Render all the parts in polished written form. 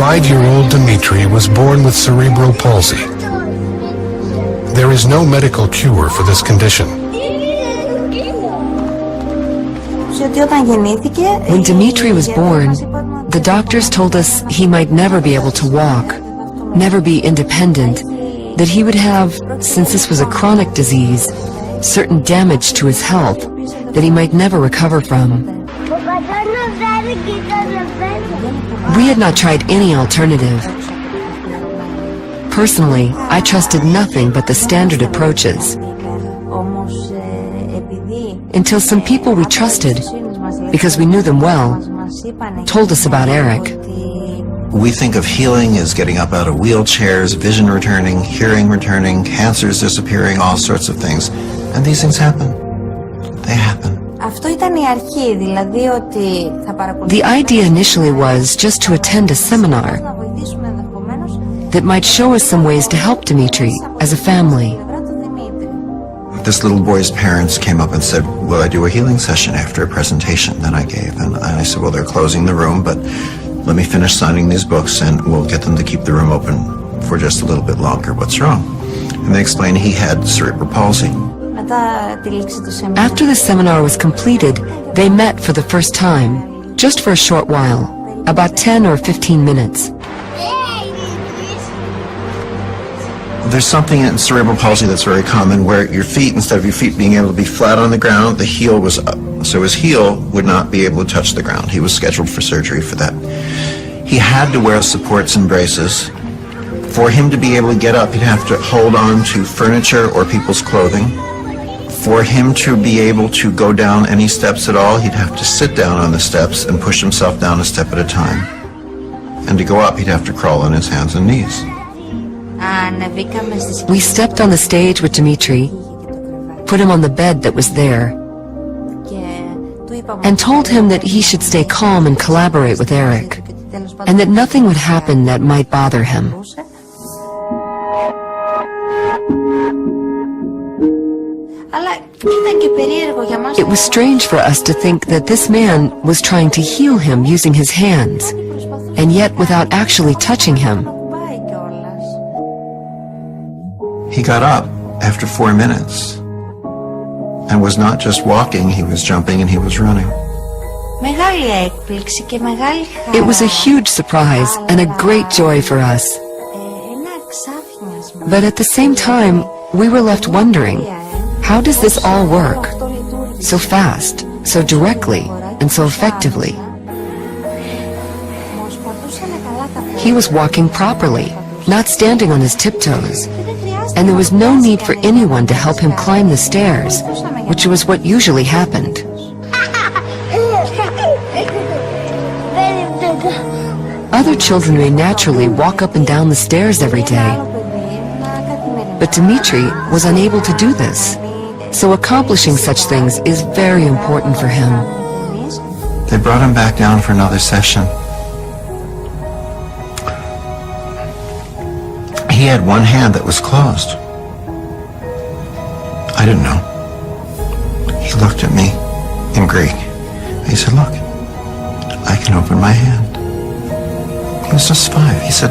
5-year-old Dmitri was born with cerebral palsy. There is no medical cure for this condition. When Dmitri was born, the doctors told us he might never be able to walk, never be independent, that he would have, since this was a chronic disease, certain damage to his health that he might never recover from. We had not tried any alternative. Personally, I trusted nothing but the standard approaches. Until some people we trusted, because we knew them well, told us about Eric. We think of healing as getting up out of wheelchairs, vision returning, hearing returning, cancers disappearing, all sorts of things. And these things happen. They happen. The idea initially was just to attend a seminar that might show us some ways to help Dmitri as a family. This little boy's parents came up and said, will I do a healing session after a presentation that I gave? And I said, well, they're closing the room, but let me finish signing these books and we'll get them to keep the room open for just a little bit longer. What's wrong? And they explained he had cerebral palsy. After the seminar was completed, they met for the first time, just for a short while, about 10 or 15 minutes. There's something in cerebral palsy that's very common where your feet, instead of your feet being able to be flat on the ground, the heel was up. So his heel would not be able to touch the ground. He was scheduled for surgery for that. He had to wear supports and braces. For him to be able to get up, he'd have to hold on to furniture or people's clothing. For him to be able to go down any steps at all, he'd have to sit down on the steps and push himself down a step at a time. And to go up, he'd have to crawl on his hands and knees. We stepped on the stage with Dmitri, put him on the bed that was there, and told him that he should stay calm and collaborate with Eric, and that nothing would happen that might bother him. It was strange for us to think that this man was trying to heal him using his hands, and yet without actually touching him. He got up after 4 minutes and was not just walking, he was jumping and he was running. It was a huge surprise and a great joy for us. But at the same time, we were left wondering, how does this all work? So fast, so directly, and so effectively. He was walking properly, not standing on his tiptoes. And there was no need for anyone to help him climb the stairs, which was what usually happened. Other children may naturally walk up and down the stairs every day, but Dmitri was unable to do this, so accomplishing such things is very important for him. They brought him back down for another session. He had one hand that was closed. I didn't know. He looked at me in Greek. He said, look, I can open my hand. He was just 5. He said,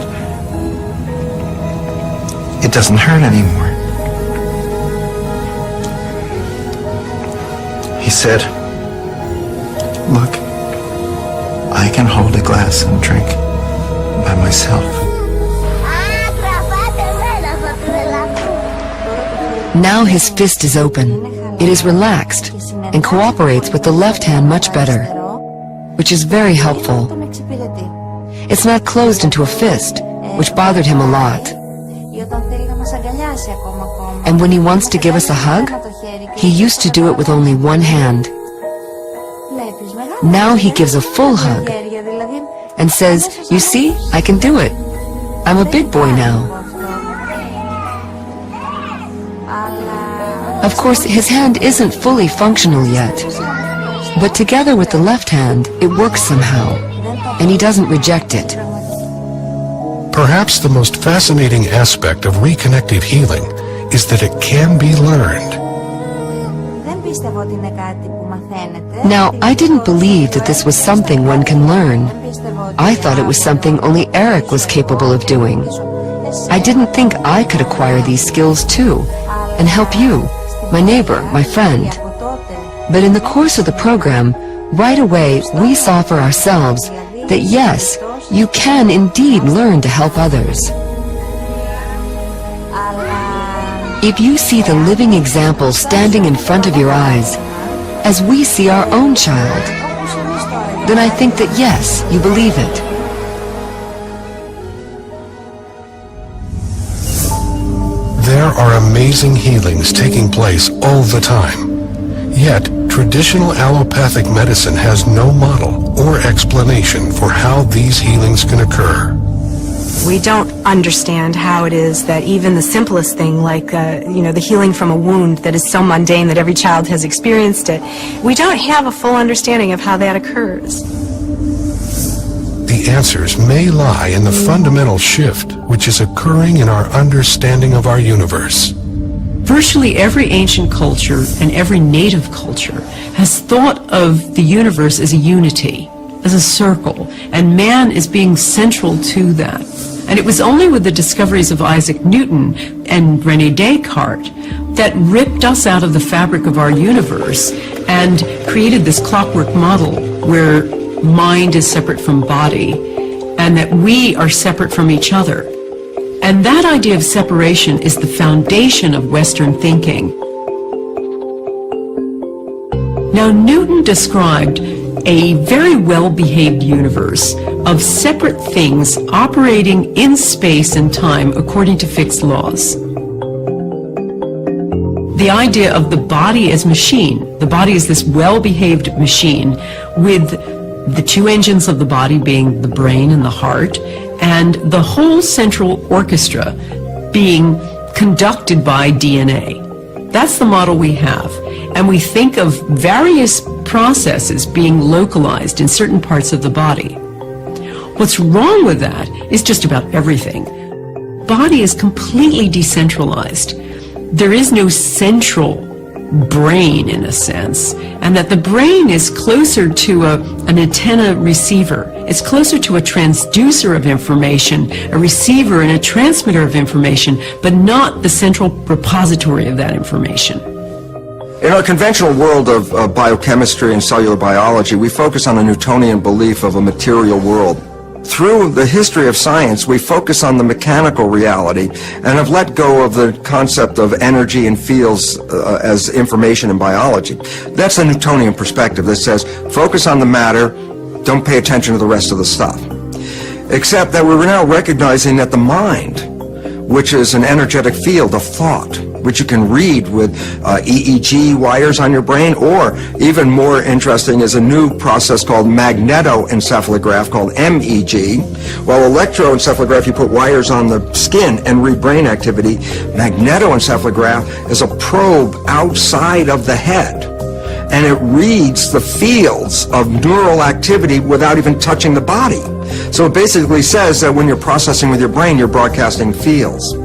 it doesn't hurt anymore. He said, look, I can hold a glass and drink by myself. Now his fist is open. It is relaxed and cooperates with the left hand much better, which is very helpful. It's not closed into a fist, which bothered him a lot. And when he wants to give us a hug, he used to do it with only one hand. Now he gives a full hug and says, you see, I can do it. I'm a big boy now. Of course, his hand isn't fully functional yet, but together with the left hand, it works somehow, and he doesn't reject it. Perhaps the most fascinating aspect of reconnected healing is that it can be learned. Now, I didn't believe that this was something one can learn, I thought it was something only Eric was capable of doing. I didn't think I could acquire these skills too, and help you, my neighbor, my friend. But in the course of the program, right away we saw for ourselves that yes, you can indeed learn to help others. If you see the living example standing in front of your eyes, as we see our own child, then I think that yes, you believe it. There are amazing healings taking place all the time. Yet, traditional allopathic medicine has no model or explanation for how these healings can occur. We don't understand how it is that even the simplest thing, like the healing from a wound that is so mundane that every child has experienced it, we don't have a full understanding of how that occurs. The answers may lie in the fundamental shift which is occurring in our understanding of our universe. Virtually every ancient culture and every native culture has thought of the universe as a unity, as a circle, and man is being central to that. And it was only with the discoveries of Isaac Newton and René Descartes that ripped us out of the fabric of our universe and created this clockwork model where mind is separate from body and that we are separate from each other. And that idea of separation is the foundation of Western thinking. Now, Newton described a very well-behaved universe of separate things operating in space and time according to fixed laws. The idea of the body as machine. The body is this well-behaved machine with the two engines of the body being the brain and the heart, and the whole central orchestra being conducted by DNA. That's the model we have. And we think of various processes being localized in certain parts of the body. What's wrong with that is just about everything. Body is completely decentralized. There is no central brain in a sense, and that the brain is closer to an antenna receiver. It's closer to a transducer of information, a receiver and a transmitter of information, but not the central repository of that information. In our conventional world of biochemistry and cellular biology, we focus on a Newtonian belief of a material world. Through the history of science, we focus on the mechanical reality and have let go of the concept of energy and fields as information in biology. That's the Newtonian perspective that says, focus on the matter, don't pay attention to the rest of the stuff. Except that we're now recognizing that the mind, which is an energetic field of thought, which you can read with EEG wires on your brain, or even more interesting is a new process called magnetoencephalograph called MEG. While electroencephalograph, you put wires on the skin and read brain activity, magnetoencephalograph is a probe outside of the head, and it reads the fields of neural activity without even touching the body. So it basically says that when you're processing with your brain, you're broadcasting fields.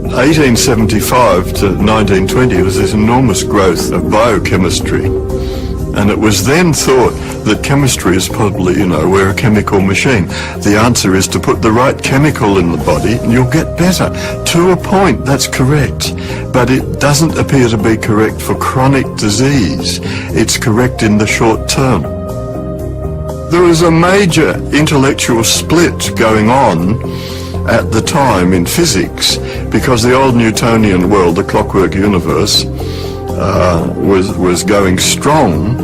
1875 to 1920 was this enormous growth of biochemistry, and it was then thought that chemistry is probably, we're a chemical machine. The answer is to put the right chemical in the body and you'll get better. To a point, that's correct, but it doesn't appear to be correct for chronic disease. It's correct in the short term. There was a major intellectual split going on at the time in physics, because the old Newtonian world, the clockwork universe, was going strong,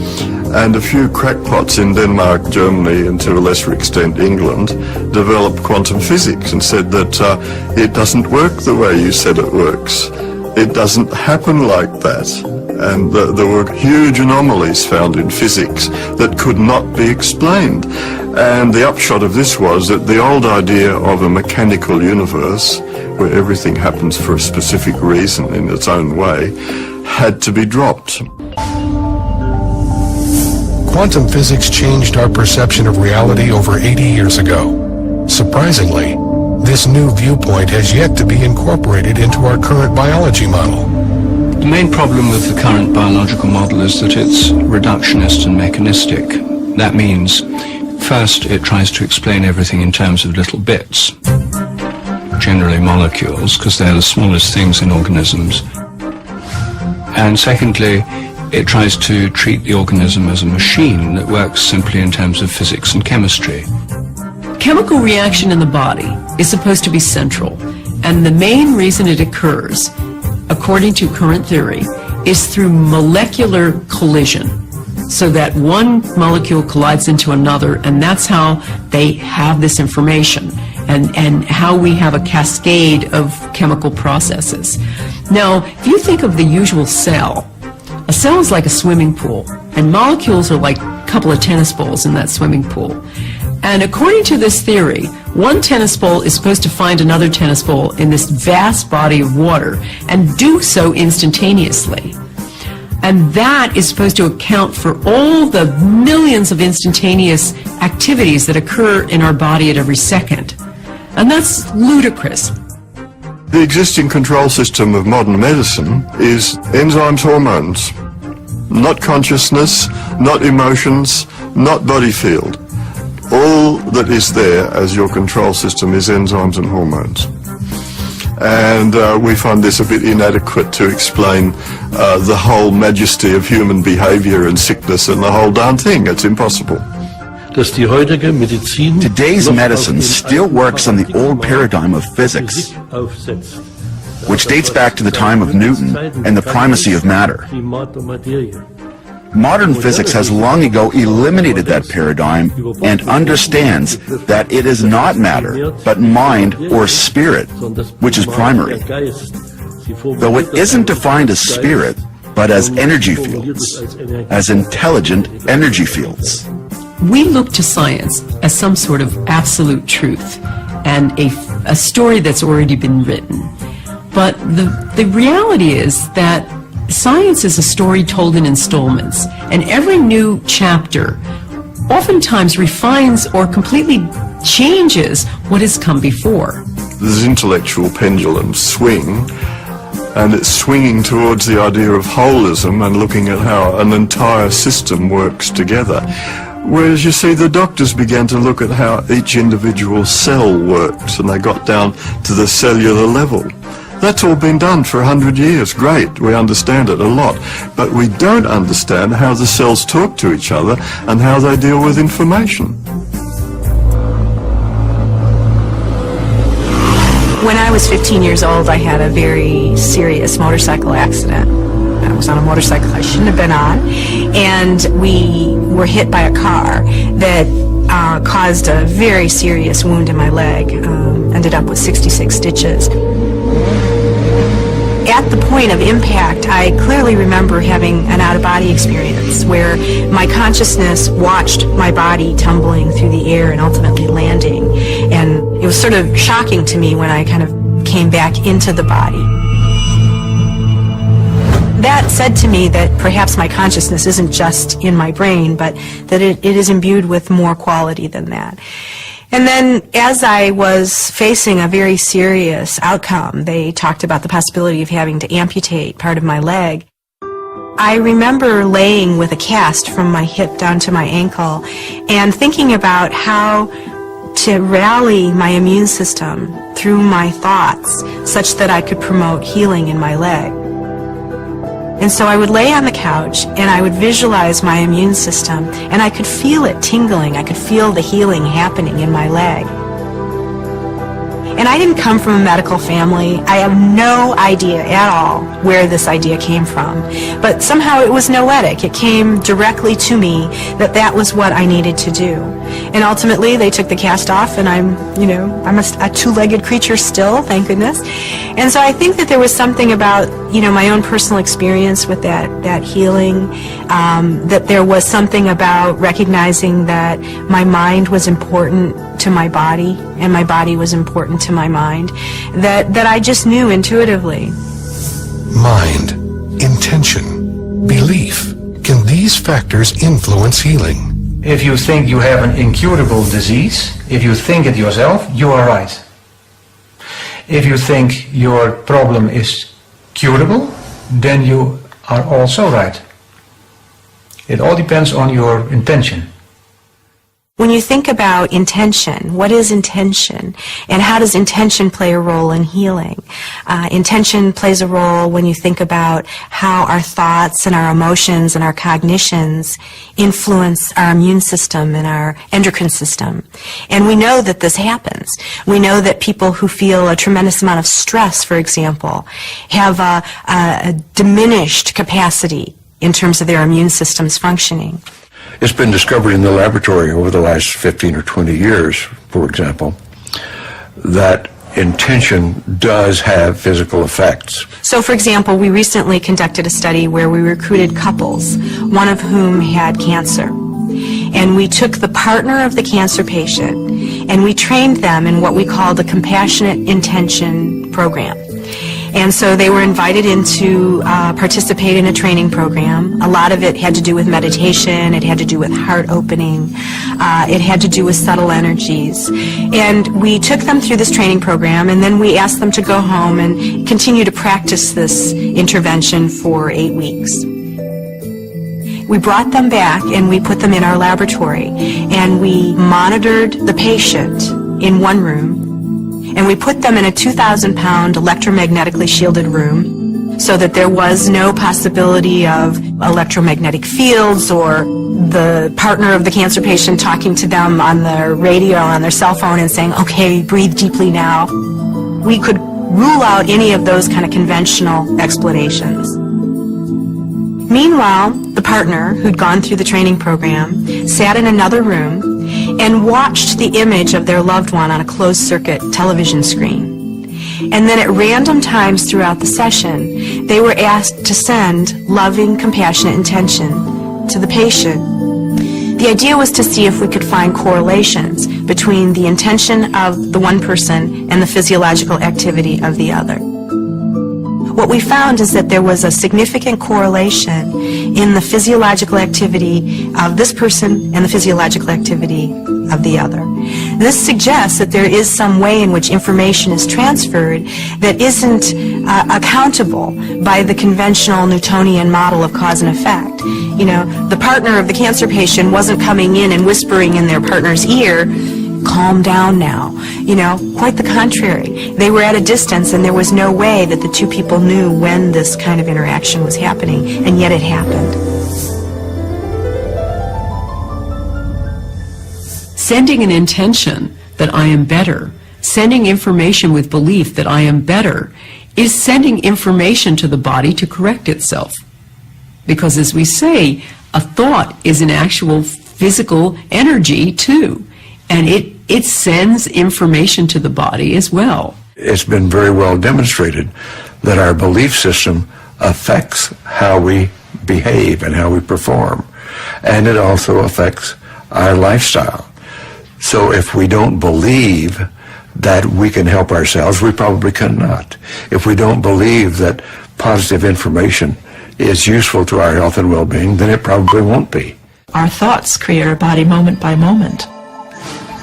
and a few crackpots in Denmark, Germany, and to a lesser extent England, developed quantum physics and said that it doesn't work the way you said it works. It doesn't happen like that. And there were huge anomalies found in physics that could not be explained. And the upshot of this was that the old idea of a mechanical universe, where everything happens for a specific reason in its own way, had to be dropped. Quantum physics changed our perception of reality over 80 years ago. Surprisingly, this new viewpoint has yet to be incorporated into our current biology model. The main problem with the current biological model is that it's reductionist and mechanistic. That means First, it tries to explain everything in terms of little bits, generally molecules, because they're the smallest things in organisms. And secondly, it tries to treat the organism as a machine that works simply in terms of physics and chemistry. Chemical reaction in the body is supposed to be central, and the main reason it occurs, according to current theory, is through molecular collision, so that one molecule collides into another, and that's how they have this information, and how we have a cascade of chemical processes. Now, if you think of the usual cell, a cell is like a swimming pool, and molecules are like a couple of tennis balls in that swimming pool. And according to this theory, one tennis ball is supposed to find another tennis ball in this vast body of water and do so instantaneously. And that is supposed to account for all the millions of instantaneous activities that occur in our body at every second. And that's ludicrous. The existing control system of modern medicine is enzymes, hormones, not consciousness, not emotions, not body field. All that is there as your control system is enzymes and hormones. And we find this a bit inadequate to explain the whole majesty of human behavior and sickness and the whole darn thing. It's impossible. Today's medicine still works on the old paradigm of physics, which dates back to the time of Newton and the primacy of matter. Modern physics has long ago eliminated that paradigm and understands that it is not matter, but mind or spirit, which is primary. Though it isn't defined as spirit, but as energy fields, as intelligent energy fields. We look to science as some sort of absolute truth and a story that's already been written. But the reality is that science is a story told in installments, and every new chapter oftentimes refines or completely changes what has come before. This intellectual pendulum swing, and it's swinging towards the idea of holism and looking at how an entire system works together. Whereas, you see, the doctors began to look at how each individual cell works, and they got down to the cellular level. That's all been done for 100 years. Great, we understand it a lot. But we don't understand how the cells talk to each other and how they deal with information. When I was 15 years old, I had a very serious motorcycle accident. I was on a motorcycle I shouldn't have been on, and we were hit by a car that caused a very serious wound in my leg. Ended up with 66 stitches. At the point of impact, I clearly remember having an out-of-body experience where my consciousness watched my body tumbling through the air and ultimately landing. And it was sort of shocking to me when I kind of came back into the body. That said to me that perhaps my consciousness isn't just in my brain, but that it is imbued with more quality than that. And then as I was facing a very serious outcome, they talked about the possibility of having to amputate part of my leg. I remember laying with a cast from my hip down to my ankle and thinking about how to rally my immune system through my thoughts such that I could promote healing in my leg. And so I would lay on the couch and I would visualize my immune system, and I could feel it tingling. I could feel the healing happening in my leg. And I didn't come from a medical family. I have no idea at all where this idea came from. But somehow it was noetic. It came directly to me that that was what I needed to do. And ultimately they took the cast off, and I'm a two-legged creature still, thank goodness. And so I think that there was something about, my own personal experience with that healing, that there was something about recognizing that my mind was important to my body, and my body was important to my mind, that I just knew intuitively. Mind, intention, belief. Can these factors influence healing? If you think you have an incurable disease, if you think it yourself, you are right. If you think your problem is curable, then you are also right. It all depends on your intention. When you think about intention, what is intention? And how does intention play a role in healing? Intention plays a role when you think about how our thoughts and our emotions and our cognitions influence our immune system and our endocrine system. And we know that this happens. We know that people who feel a tremendous amount of stress, for example, have a diminished capacity in terms of their immune system's functioning. It's been discovered in the laboratory over the last 15 or 20 years, for example, that intention does have physical effects. So, for example, we recently conducted a study where we recruited couples, one of whom had cancer. And we took the partner of the cancer patient and we trained them in what we call the compassionate intention program. And so they were invited in to participate in a training program. A lot of it had to do with meditation. It had to do with heart opening. It had to do with subtle energies. And we took them through this training program, and then we asked them to go home and continue to practice this intervention for 8 weeks. We brought them back and we put them in our laboratory, and we monitored the patient in one room. And we put them in a 2,000-pound electromagnetically shielded room so that there was no possibility of electromagnetic fields or the partner of the cancer patient talking to them on their radio or on their cell phone and saying, okay, breathe deeply now. We could rule out any of those kind of conventional explanations. Meanwhile, the partner who'd gone through the training program sat in another room and watched the image of their loved one on a closed-circuit television screen. And then at random times throughout the session, they were asked to send loving, compassionate intention to the patient. The idea was to see if we could find correlations between the intention of the one person and the physiological activity of the other. What we found is that there was a significant correlation in the physiological activity of this person and the physiological activity of the other. This suggests that there is some way in which information is transferred that isn't accountable by the conventional Newtonian model of cause and effect. You know, the partner of the cancer patient wasn't coming in and whispering in their partner's ear, calm down now. You know, quite the contrary. They were at a distance and there was no way that the two people knew when this kind of interaction was happening, and yet it happened. Sending an intention that I am better, sending information with belief that I am better, is sending information to the body to correct itself. Because as we say, a thought is an actual physical energy too. And it sends information to the body as well. It's been very well demonstrated that our belief system affects how we behave and how we perform. And it also affects our lifestyle. So if we don't believe that we can help ourselves, we probably cannot. If we don't believe that positive information is useful to our health and well-being, then it probably won't be. Our thoughts create our body moment by moment.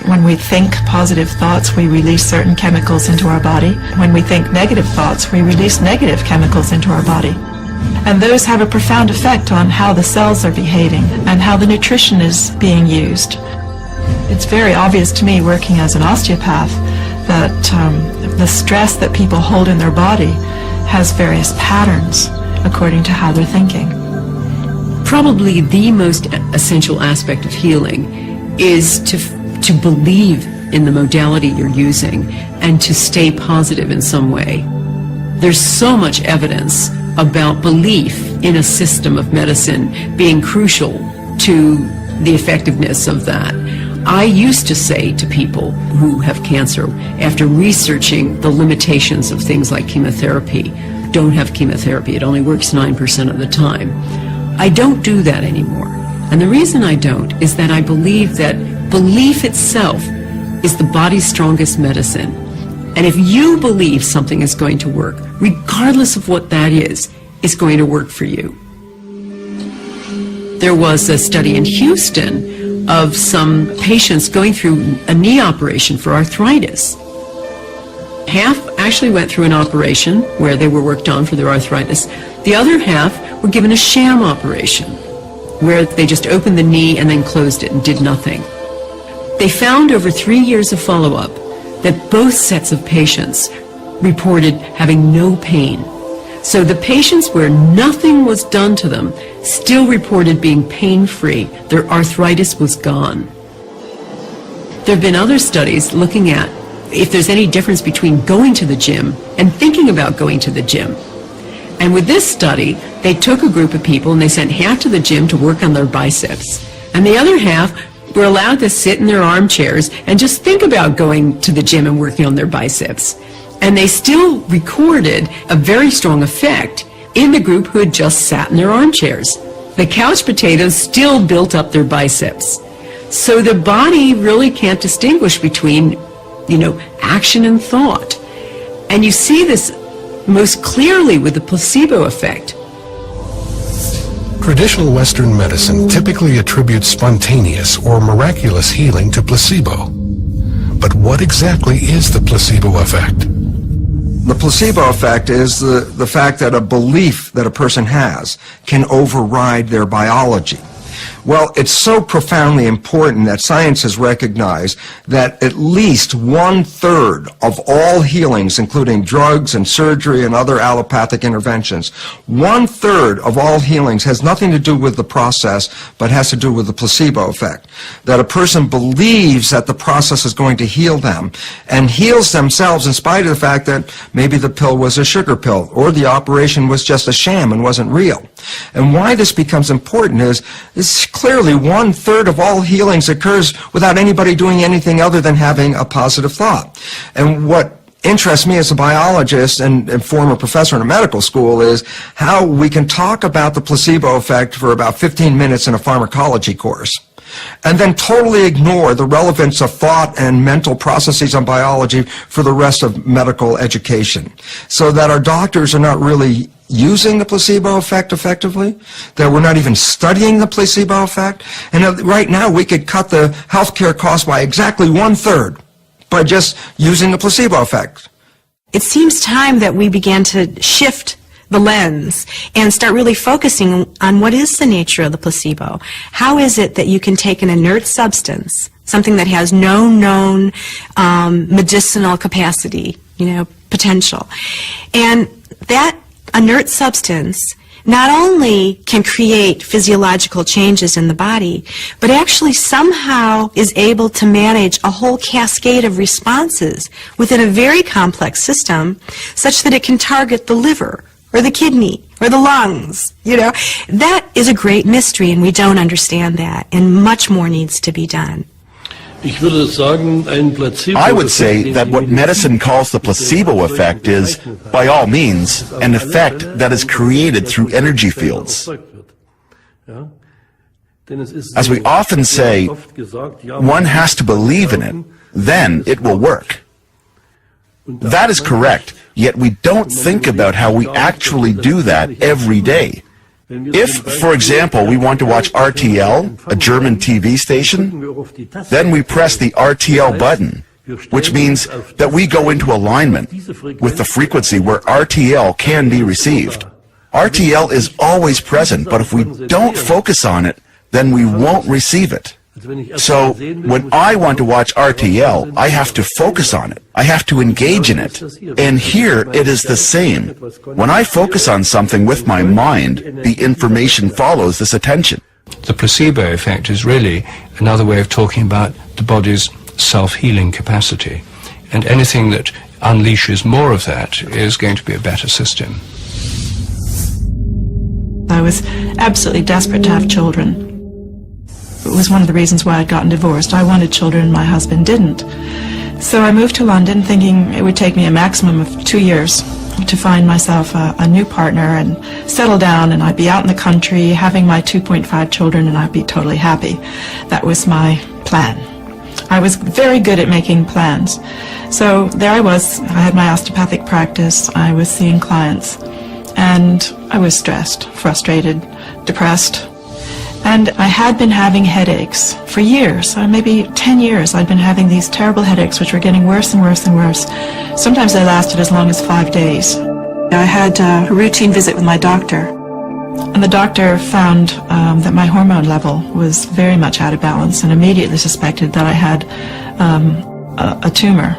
When we think positive thoughts, we release certain chemicals into our body. When we think negative thoughts, we release negative chemicals into our body. And those have a profound effect on how the cells are behaving and how the nutrition is being used. It's very obvious to me, working as an osteopath, that the stress that people hold in their body has various patterns according to how they're thinking. Probably the most essential aspect of healing is to believe in the modality you're using and to stay positive in some way. There's so much evidence about belief in a system of medicine being crucial to the effectiveness of that. I used to say to people who have cancer, after researching the limitations of things like chemotherapy, don't have chemotherapy, it only works 9% of the time. I don't do that anymore. And the reason I don't is that I believe that belief itself is the body's strongest medicine. And if you believe something is going to work, regardless of what that is, it's going to work for you. There was a study in Houston of some patients going through a knee operation for arthritis. Half actually went through an operation where they were worked on for their arthritis. The other half were given a sham operation where they just opened the knee and then closed it and did nothing. They found over 3 years of follow-up that both sets of patients reported having no pain. So the patients where nothing was done to them still reported being pain-free. Their arthritis was gone. There have been other studies looking at if there's any difference between going to the gym and thinking about going to the gym. And with this study, they took a group of people and they sent half to the gym to work on their biceps. And the other half were allowed to sit in their armchairs and just think about going to the gym and working on their biceps. And they still recorded a very strong effect in the group who had just sat in their armchairs. The couch potatoes still built up their biceps. So the body really can't distinguish between, action and thought. And you see this most clearly with the placebo effect. Traditional Western medicine typically attributes spontaneous or miraculous healing to placebo. But what exactly is the placebo effect? The placebo effect is the fact that a belief that a person has can override their biology. Well, it's so profoundly important that science has recognized that at least 1/3 of all healings, including drugs and surgery and other allopathic interventions, 1/3 of all healings has nothing to do with the process, but has to do with the placebo effect. That a person believes that the process is going to heal them and heals themselves in spite of the fact that maybe the pill was a sugar pill or the operation was just a sham and wasn't real. And why this becomes important is clearly 1/3 of all healings occurs without anybody doing anything other than having a positive thought. And what interests me as a biologist and former professor in a medical school is how we can talk about the placebo effect for about 15 minutes in a pharmacology course and then totally ignore the relevance of thought and mental processes on biology for the rest of medical education, so that our doctors are not really using the placebo effect effectively, that we're not even studying the placebo effect. And right now we could cut the healthcare cost by exactly 1/3 by just using the placebo effect. It seems time that we began to shift the lens and start really focusing on what is the nature of the placebo. How is it that you can take an inert substance, something that has no known medicinal capacity, potential, and that inert substance not only can create physiological changes in the body, but actually somehow is able to manage a whole cascade of responses within a very complex system, such that it can target the liver or the kidney or the lungs. That is a great mystery, and we don't understand that, and much more needs to be done. I would say that what medicine calls the placebo effect is, by all means, an effect that is created through energy fields. As we often say, one has to believe in it, then it will work. That is correct, yet we don't think about how we actually do that every day. If, for example, we want to watch RTL, a German TV station, then we press the RTL button, which means that we go into alignment with the frequency where RTL can be received. RTL is always present, but if we don't focus on it, then we won't receive it. So, when I want to watch RTL, I have to focus on it. I have to engage in it. And here, it is the same. When I focus on something with my mind, the information follows this attention. The placebo effect is really another way of talking about the body's self-healing capacity. And anything that unleashes more of that is going to be a better system. I was absolutely desperate to have children. It was one of the reasons why I'd gotten divorced. I wanted children and my husband didn't. So I moved to London thinking it would take me a maximum of 2 years to find myself a new partner and settle down, and I'd be out in the country having my 2.5 children and I'd be totally happy. That was my plan. I was very good at making plans. So there I was. I had my osteopathic practice. I was seeing clients and I was stressed, frustrated, depressed. And I had been having headaches for years, maybe 10 years. I'd been having these terrible headaches which were getting worse and worse and worse. Sometimes they lasted as long as 5 days. I had a routine visit with my doctor. And the doctor found that my hormone level was very much out of balance and immediately suspected that I had a tumor.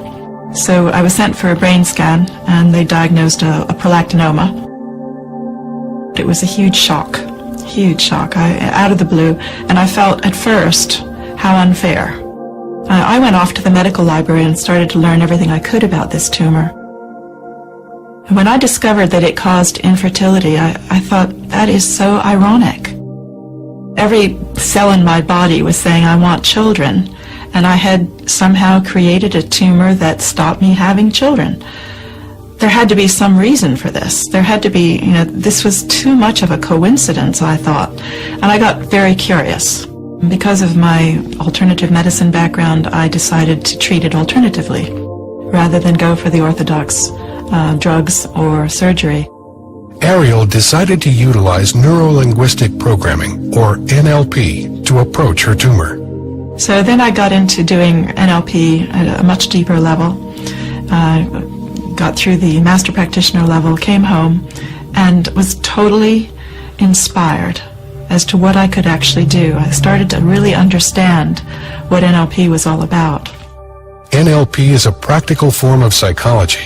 So I was sent for a brain scan, and they diagnosed a prolactinoma. It was a huge shock, out of the blue, and I felt at first how unfair. I went off to the medical library and started to learn everything I could about this tumor. And when I discovered that it caused infertility, I thought, that is so ironic. Every cell in my body was saying, I want children, and I had somehow created a tumor that stopped me having children. There had to be some reason for this. There had to be, this was too much of a coincidence, I thought. And I got very curious. Because of my alternative medicine background, I decided to treat it alternatively, rather than go for the orthodox drugs or surgery. Ariel decided to utilize neuro-linguistic programming, or NLP, to approach her tumor. So then I got into doing NLP at a much deeper level. Got through the master practitioner level, came home, and was totally inspired as to what I could actually do. I started to really understand what NLP was all about. NLP is a practical form of psychology,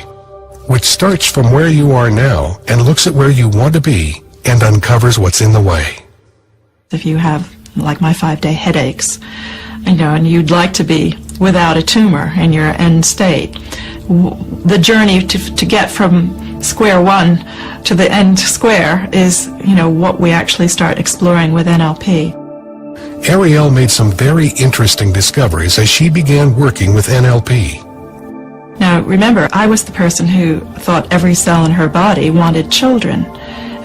which starts from where you are now and looks at where you want to be and uncovers what's in the way. If you have, like my 5-day headaches, and you'd like to be without a tumor in your end state, the journey to get from square one to the end square is, what we actually start exploring with NLP. Ariel made some very interesting discoveries as she began working with NLP. Now, remember, I was the person who thought every cell in her body wanted children.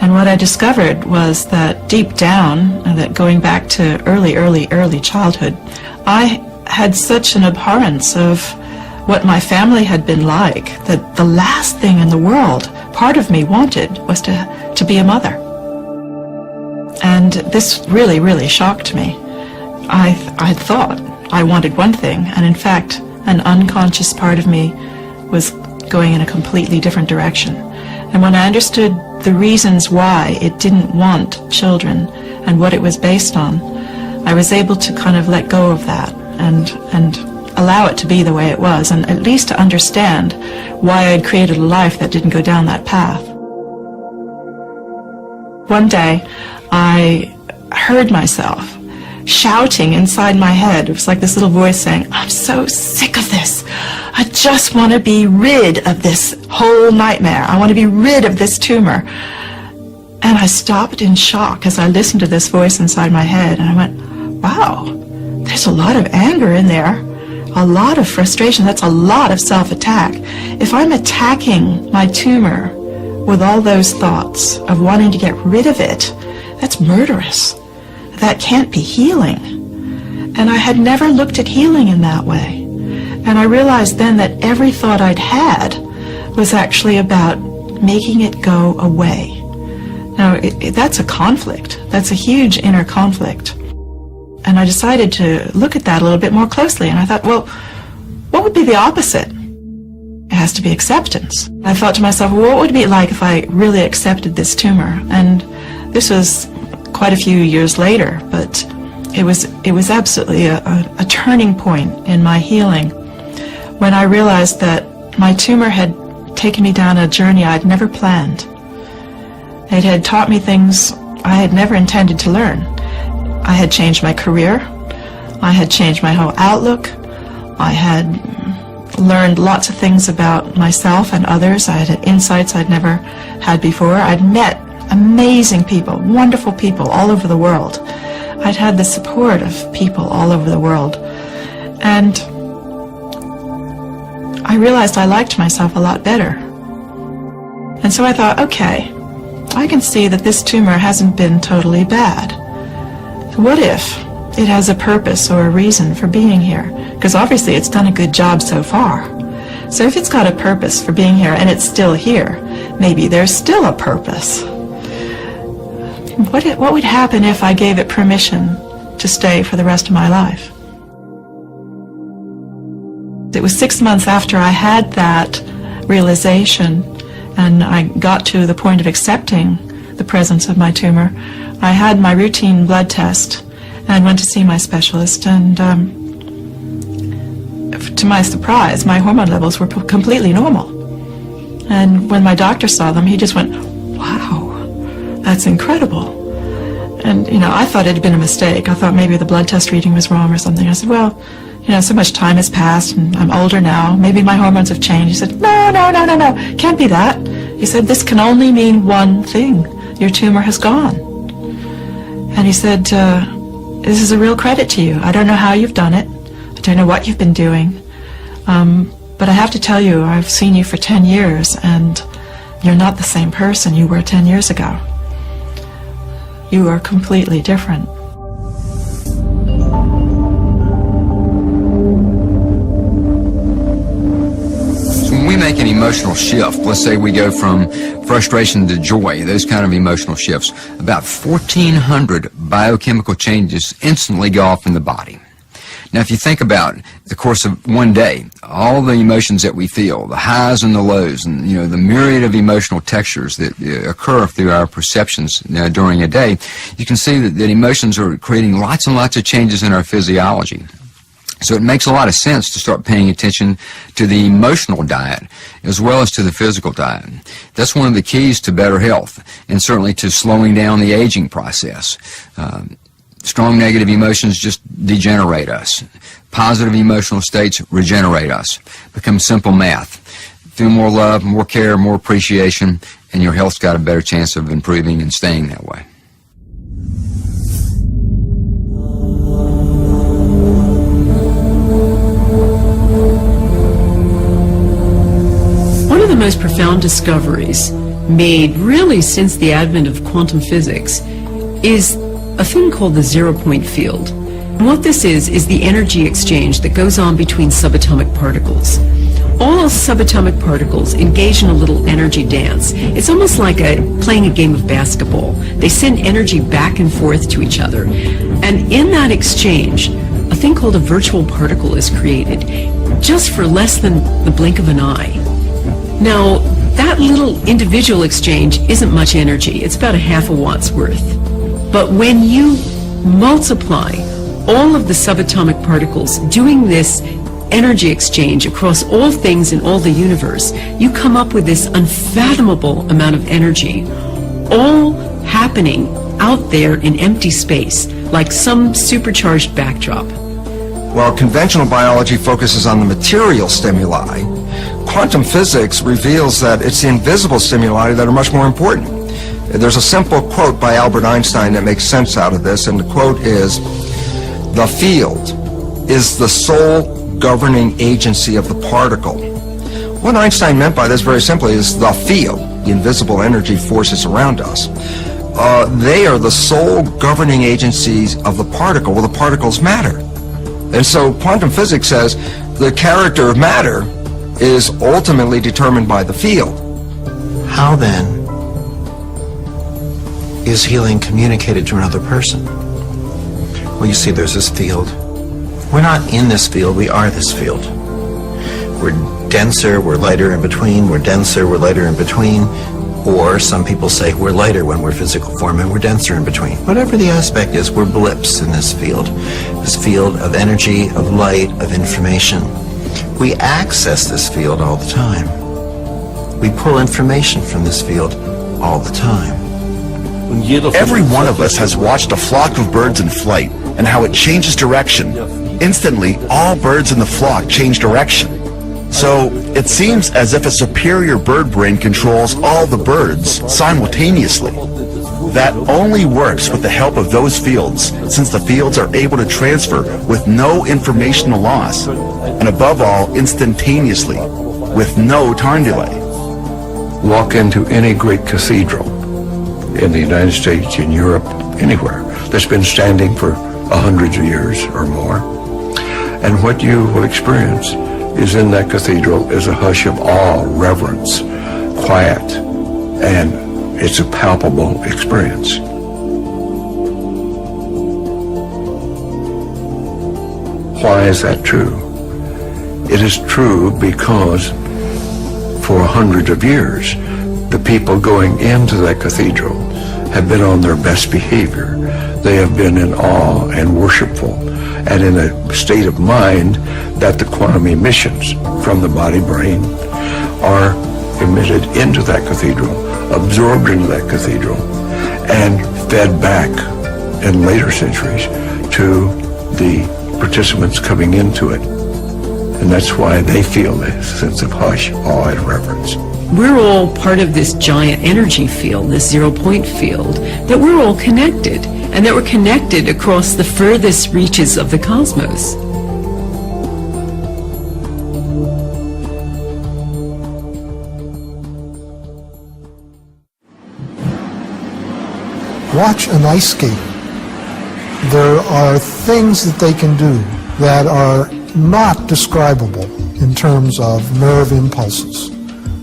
And what I discovered was that deep down, that going back to early childhood, I had such an abhorrence of what my family had been like, that the last thing in the world part of me wanted was to be a mother. And this really shocked me. I thought I wanted one thing, and in fact, an unconscious part of me was going in a completely different direction. And when I understood the reasons why it didn't want children and what it was based on, I was able to kind of let go of that and allow it to be the way it was, and at least to understand why I'd created a life that didn't go down that path. One day, I heard myself shouting inside my head. It was like this little voice saying, I'm so sick of this. I just want to be rid of this whole nightmare. I want to be rid of this tumor. And I stopped in shock as I listened to this voice inside my head, and I went, wow, there's a lot of anger in there, a lot of frustration. That's a lot of self-attack. If I'm attacking my tumor with all those thoughts of wanting to get rid of it, that's murderous. That can't be healing. And I had never looked at healing in that way. And I realized then that every thought I'd had was actually about making it go away. Now, that's a conflict. That's a huge inner conflict. And I decided to look at that a little bit more closely. And I thought, well, what would be the opposite? It has to be acceptance. I thought to myself, well, what would it be like if I really accepted this tumor? And this was quite a few years later, but it was absolutely a turning point in my healing when I realized that my tumor had taken me down a journey I'd never planned. It had taught me things I had never intended to learn. I had changed my career. I had changed my whole outlook. I had learned lots of things about myself and others. I had insights I'd never had before. I'd met amazing people, wonderful people all over the world. I'd had the support of people all over the world. And I realized I liked myself a lot better. And so I thought, okay, I can see that this tumor hasn't been totally bad. What if it has a purpose or a reason for being here? Because obviously it's done a good job so far. So if it's got a purpose for being here and it's still here, maybe there's still a purpose. What would happen if I gave it permission to stay for the rest of my life? It was 6 months after I had that realization and I got to the point of accepting the presence of my tumor. I had my routine blood test and went to see my specialist, and to my surprise, my hormone levels were completely normal. And when my doctor saw them, he just went, "Wow, that's incredible." And, I thought it had been a mistake. I thought maybe the blood test reading was wrong or something. I said, well, so much time has passed, and I'm older now. Maybe my hormones have changed. He said, no, can't be that. He said, this can only mean one thing. Your tumor has gone. And he said, this is a real credit to you. I don't know how you've done it. I don't know what you've been doing. But I have to tell you, I've seen you for 10 years, and you're not the same person you were 10 years ago. You are completely different. So when we make an emotional shift, let's say we go from frustration to joy, those kind of emotional shifts, about 1,400 biochemical changes instantly go off in the body. Now, if you think about the course of one day, all the emotions that we feel, the highs and the lows, and the myriad of emotional textures that occur through our perceptions during a day, you can see that emotions are creating lots and lots of changes in our physiology. So it makes a lot of sense to start paying attention to the emotional diet as well as to the physical diet. That's one of the keys to better health, and certainly to slowing down the aging process. Strong negative emotions just degenerate us. Positive emotional states regenerate us. Become simple math. Feel more love, more care, more appreciation, and your health's got a better chance of improving and staying that way. One of the most profound discoveries made really since the advent of quantum physics is a thing called the zero-point field. And what this is the energy exchange that goes on between subatomic particles. All subatomic particles engage in a little energy dance. It's almost like playing a game of basketball. They send energy back and forth to each other. And in that exchange, a thing called a virtual particle is created, just for less than the blink of an eye. Now, that little individual exchange isn't much energy. It's about a half a watt's worth. But when you multiply all of the subatomic particles doing this energy exchange across all things in all the universe, you come up with this unfathomable amount of energy, all happening out there in empty space, like some supercharged backdrop. While conventional biology focuses on the material stimuli, quantum physics reveals that it's the invisible stimuli that are much more important. There's a simple quote by Albert Einstein that makes sense out of this, and the quote is, "The field is the sole governing agency of the particle." What Einstein meant by this very simply is the field, the invisible energy forces around us. They are the sole governing agencies of the particle. Well, the particles matter. And so quantum physics says the character of matter is ultimately determined by the field. How then is healing communicated to another person? Well, you see, there's this field. We're not in this field, we are this field. We're denser, we're lighter in between, we're denser, we're lighter in between, or some people say we're lighter when we're physical form and we're denser in between. Whatever the aspect is, we're blips in this field of energy, of light, of information. We access this field all the time. We pull information from this field all the time. Every one of us has watched a flock of birds in flight and how it changes direction. Instantly, all birds in the flock change direction. So, it seems as if a superior bird brain controls all the birds simultaneously. That only works with the help of those fields, since the fields are able to transfer with no informational loss, and above all, instantaneously, with no time delay. Walk into any great cathedral in the United States, in Europe, anywhere, that's been standing for hundreds of years or more. And what you will experience is in that cathedral is a hush of awe, reverence, quiet, and it's a palpable experience. Why is that true? It is true because for hundreds of years, the people going into that cathedral have been on their best behavior. They have been in awe and worshipful and in a state of mind that the quantum emissions from the body-brain are emitted into that cathedral, absorbed into that cathedral, and fed back in later centuries to the participants coming into it. And that's why they feel this sense of hush, awe, and reverence. We're all part of this giant energy field, this zero-point field, that we're all connected, and that we're connected across the furthest reaches of the cosmos. Watch an ice skater. There are things that they can do that are not describable in terms of nerve impulses.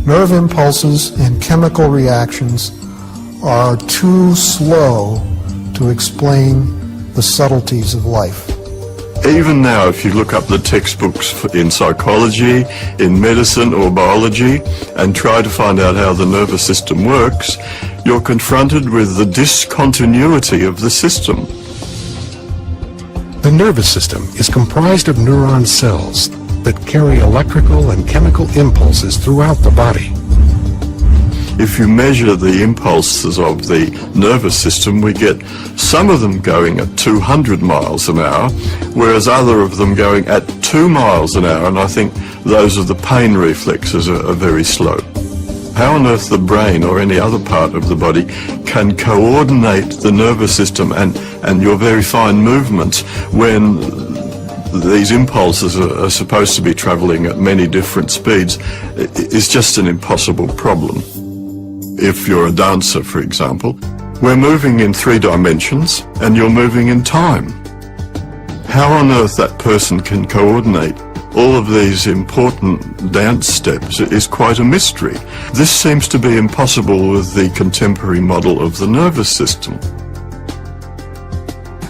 Nerve impulses and chemical reactions are too slow to explain the subtleties of life. Even now, if you look up the textbooks in psychology, in medicine or biology, and try to find out how the nervous system works, you're confronted with the discontinuity of the system. The nervous system is comprised of neuron cells that carry electrical and chemical impulses throughout the body. If you measure the impulses of the nervous system, we get some of them going at 200 miles an hour, whereas other of them going at 2 miles an hour, and I think those of the pain reflexes are very slow. How on earth the brain or any other part of the body can coordinate the nervous system and your very fine movements when these impulses are supposed to be traveling at many different speeds is just an impossible problem. If you're a dancer, for example, we're moving in 3 dimensions and you're moving in time. How on earth that person can coordinate all of these important dance steps is quite a mystery. This seems to be impossible with the contemporary model of the nervous system.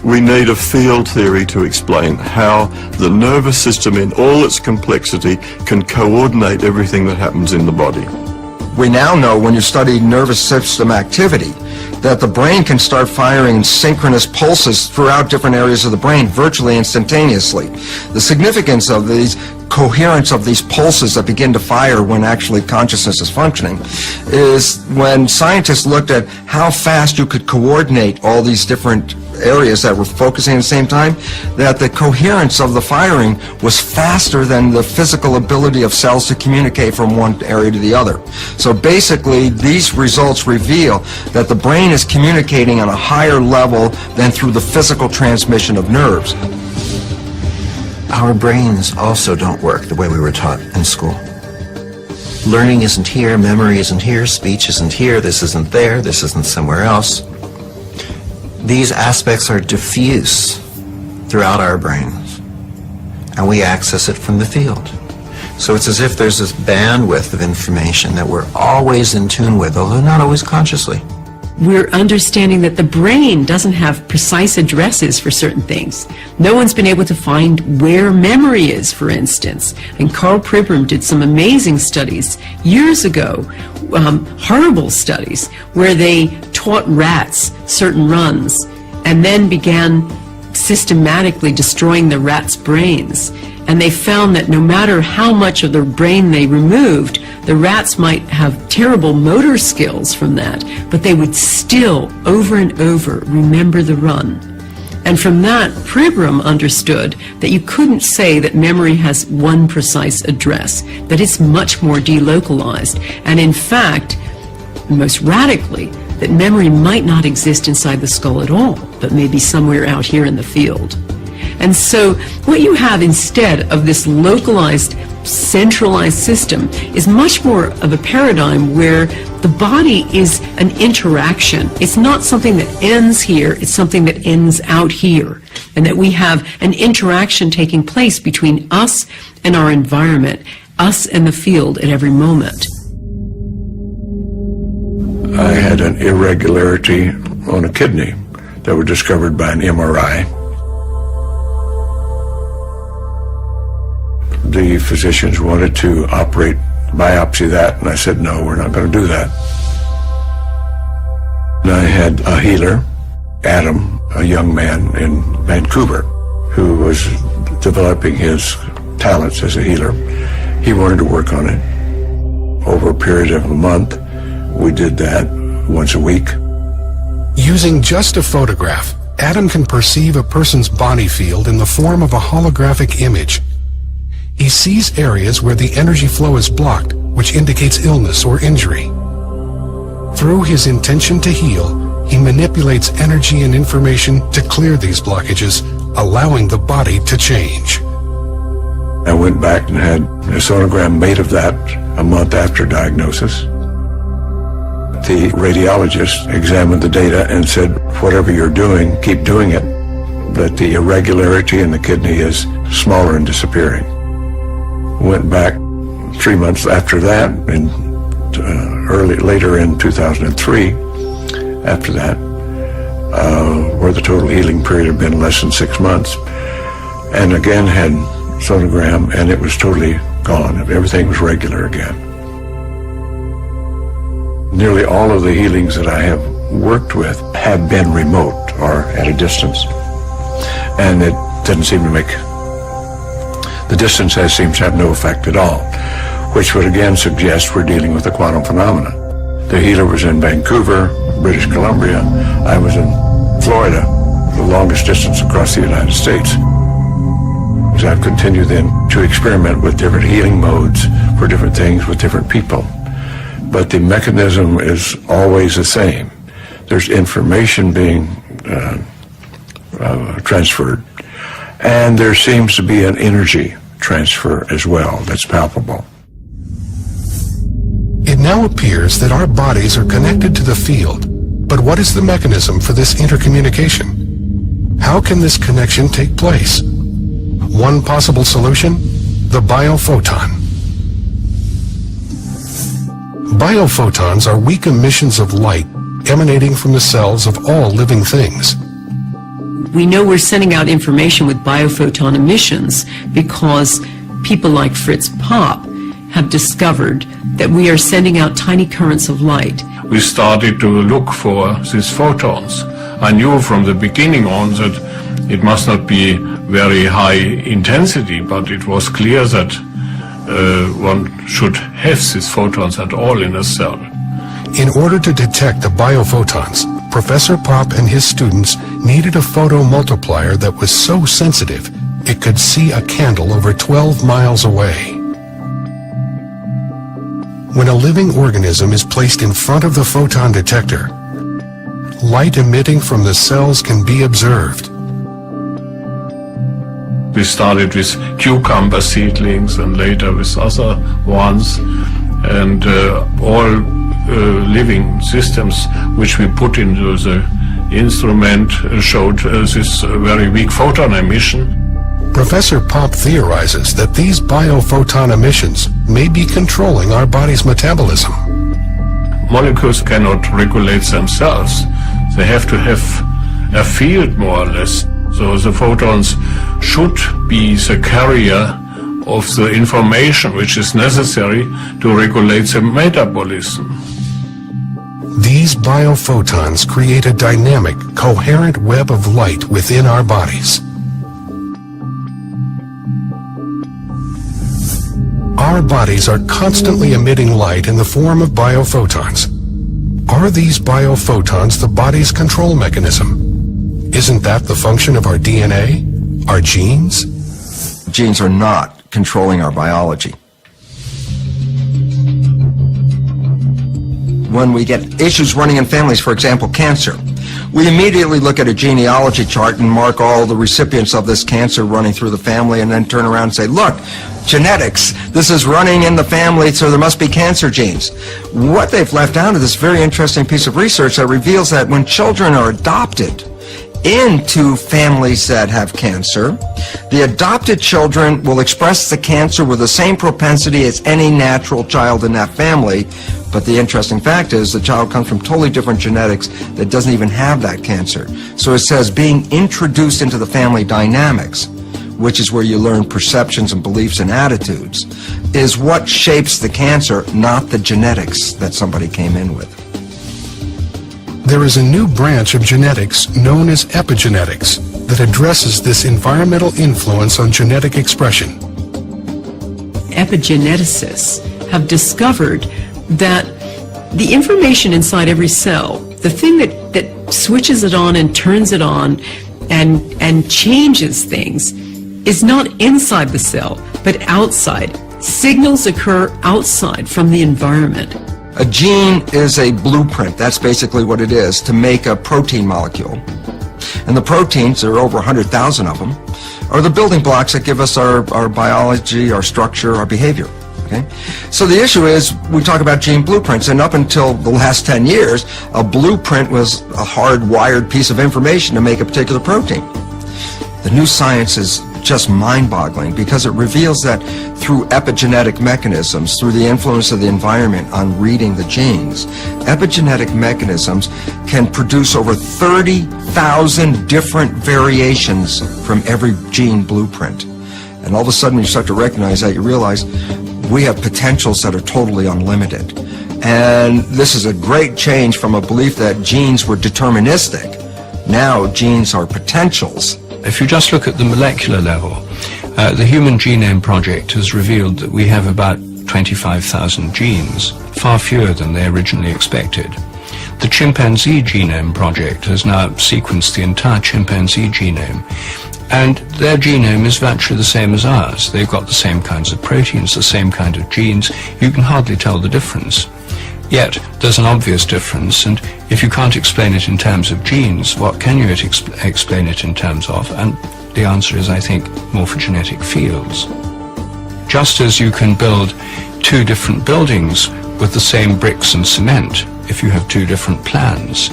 We need a field theory to explain how the nervous system in all its complexity can coordinate everything that happens in the body. We now know, when you study nervous system activity, that the brain can start firing synchronous pulses throughout different areas of the brain virtually instantaneously. The significance of these coherence of these pulses that begin to fire when actually consciousness is functioning is when scientists looked at how fast you could coordinate all these different areas that were focusing at the same time, that the coherence of the firing was faster than the physical ability of cells to communicate from one area to the other. So basically, these results reveal that the brain is communicating on a higher level than through the physical transmission of nerves. Our brains also don't work the way we were taught in school. Learning isn't here, memory isn't here, speech isn't here, this isn't there, this isn't somewhere else. These aspects are diffuse throughout our brains, and we access it from the field. So it's as if there's this bandwidth of information that we're always in tune with, although not always consciously. We're understanding that the brain doesn't have precise addresses for certain things. No one's been able to find where memory is, for instance. And Carl Pribram did some amazing studies years ago, horrible studies, where they taught rats certain runs and then began systematically destroying the rats' brains. And they found that no matter how much of their brain they removed, the rats might have terrible motor skills from that, but they would still, over and over, remember the run. And from that, Pribram understood that you couldn't say that memory has one precise address, that it's much more delocalized. And in fact, most radically, that memory might not exist inside the skull at all, but maybe somewhere out here in the field. And so what you have instead of this localized, centralized system is much more of a paradigm where the body is an interaction. It's not something that ends here, it's something that ends out here. And that we have an interaction taking place between us and our environment, us and the field at every moment. I had an irregularity on a kidney that was discovered by an MRI. The physicians wanted to biopsy that, and I said, no, we're not going to do that. And I had a healer, Adam, a young man in Vancouver, who was developing his talents as a healer. He wanted to work on it. Over a period of a month, we did that once a week. Using just a photograph, Adam can perceive a person's body field in the form of a holographic image. He sees areas where the energy flow is blocked, which indicates illness or injury. Through his intention to heal, he manipulates energy and information to clear these blockages, allowing the body to change. I went back and had a sonogram made of that a month after diagnosis. The radiologist examined the data and said, whatever you're doing, keep doing it, that the irregularity in the kidney is smaller and disappearing. Went back 3 months after that, and later in 2003, after that, where the total healing period had been less than 6 months, and again had sonogram, and it was totally gone. Everything was regular again. Nearly all of the healings that I have worked with have been remote or at a distance, and it doesn't seem to make, the distance seems to have no effect at all, which would again suggest we're dealing with a quantum phenomena. The healer was in Vancouver, British Columbia. I was in Florida, the longest distance across the United States. I've continued then to experiment with different healing modes for different things with different people. But the mechanism is always the same. There's information being transferred, and there seems to be an energy transfer as well that's palpable. It now appears that our bodies are connected to the field, but what is the mechanism for this intercommunication? How can this connection take place? One possible solution, the biophoton. Biophotons are weak emissions of light emanating from the cells of all living things. We know we're sending out information with biophoton emissions because people like Fritz Popp have discovered that we are sending out tiny currents of light. We started to look for these photons. I knew from the beginning on that it must not be very high intensity, but it was clear that one should have these photons at all in a cell. In order to detect the biophotons, Professor Popp and his students needed a photomultiplier that was so sensitive it could see a candle over 12 miles away. When a living organism is placed in front of the photon detector, light emitting from the cells can be observed. We started with cucumber seedlings and later with other ones, and all living systems which we put into the instrument showed this very weak photon emission. Professor Popp theorizes that these biophoton emissions may be controlling our body's metabolism. Molecules cannot regulate themselves. They have to have a field, more or less. So the photons should be the carrier of the information which is necessary to regulate the metabolism. These biophotons create a dynamic, coherent web of light within our bodies. Our bodies are constantly emitting light in the form of biophotons. Are these biophotons the body's control mechanism? Isn't that the function of our DNA, our genes? Genes are not controlling our biology. When we get issues running in families, for example, cancer, we immediately look at a genealogy chart and mark all the recipients of this cancer running through the family, and then turn around and say, look, genetics, this is running in the family, so there must be cancer genes. What they've left out of this very interesting piece of research that reveals that when children are adopted into families that have cancer, the adopted children will express the cancer with the same propensity as any natural child in that family. But the interesting fact is the child comes from totally different genetics that doesn't even have that cancer. So it says being introduced into the family dynamics, which is where you learn perceptions and beliefs and attitudes, is what shapes the cancer, not the genetics that somebody came in with. There is a new branch of genetics known as epigenetics that addresses this environmental influence on genetic expression. Epigeneticists have discovered that the information inside every cell, the thing that switches it on and turns it on and changes things, is not inside the cell, but outside. Signals occur outside from the environment. A gene is a blueprint, that's basically what it is, to make a protein molecule. And the proteins, there are over 100,000 of them, are the building blocks that give us our biology, our structure, our behavior. Okay? So the issue is, we talk about gene blueprints, and up until the last 10 years, a blueprint was a hard-wired piece of information to make a particular protein. The new science is just mind-boggling because it reveals that through epigenetic mechanisms, through the influence of the environment on reading the genes, epigenetic mechanisms can produce over 30,000 different variations from every gene blueprint. And all of a sudden, when you start to recognize that, you realize we have potentials that are totally unlimited. And this is a great change from a belief that genes were deterministic. Now genes are potentials. If you just look at the molecular level, the Human Genome Project has revealed that we have about 25,000 genes, far fewer than they originally expected. The Chimpanzee Genome Project has now sequenced the entire chimpanzee genome, and their genome is virtually the same as ours. They've got the same kinds of proteins, the same kind of genes. You can hardly tell the difference. Yet, there's an obvious difference, and if you can't explain it in terms of genes, what can you explain it in terms of? And the answer is, I think, morphogenetic fields. Just as you can build two different buildings with the same bricks and cement, if you have two different plans,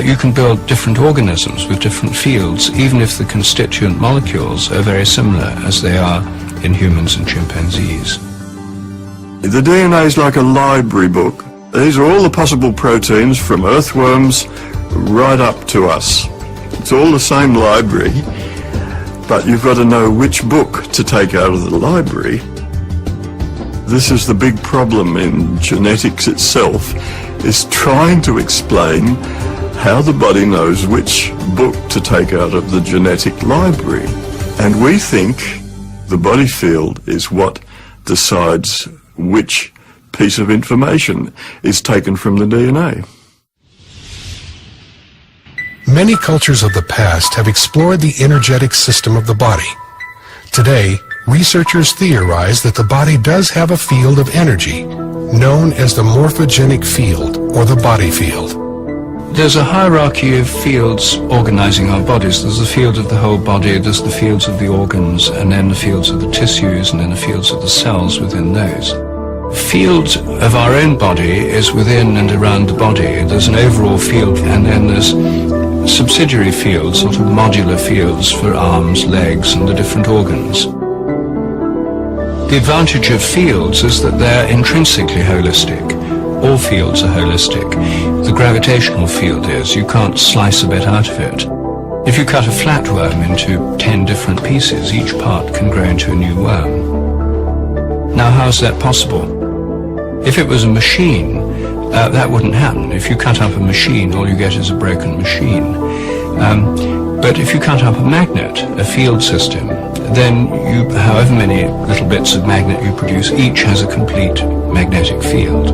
you can build different organisms with different fields, even if the constituent molecules are very similar as they are in humans and chimpanzees. The DNA is like a library book. These are all the possible proteins from earthworms right up to us. It's all the same library, but you've got to know which book to take out of the library. This is the big problem in genetics itself, is trying to explain how the body knows which book to take out of the genetic library. And we think the body field is what decides which piece of information is taken from the DNA. Many cultures of the past have explored the energetic system of the body. Today, researchers theorize that the body does have a field of energy, known as the morphogenic field, or the body field. There's a hierarchy of fields organizing our bodies. There's the field of the whole body, there's the fields of the organs, and then the fields of the tissues, and then the fields of the cells within those. Field of our own body is within and around the body. There's an overall field, and then there's subsidiary fields, sort of modular fields for arms, legs, and the different organs. The advantage of fields is that they're intrinsically holistic. All fields are holistic. The gravitational field is, you can't slice a bit out of it. If you cut a flatworm into 10 different pieces, each part can grow into a new worm. Now, how's that possible? If it was a machine, that wouldn't happen. If you cut up a machine, all you get is a broken machine. But if you cut up a magnet, a field system, then however many little bits of magnet you produce, each has a complete magnetic field.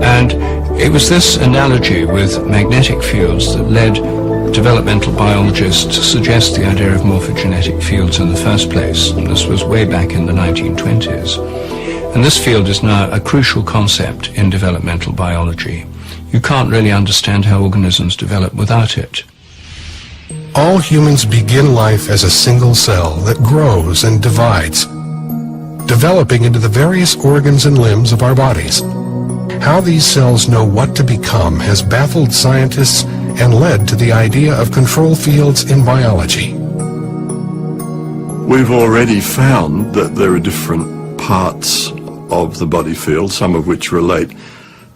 And it was this analogy with magnetic fields that led developmental biologists to suggest the idea of morphogenetic fields in the first place. And this was way back in the 1920s. And this field is now a crucial concept in developmental biology. You can't really understand how organisms develop without it. All humans begin life as a single cell that grows and divides, developing into the various organs and limbs of our bodies. How these cells know what to become has baffled scientists and led to the idea of control fields in biology. We've already found that there are different parts of the body field, some of which relate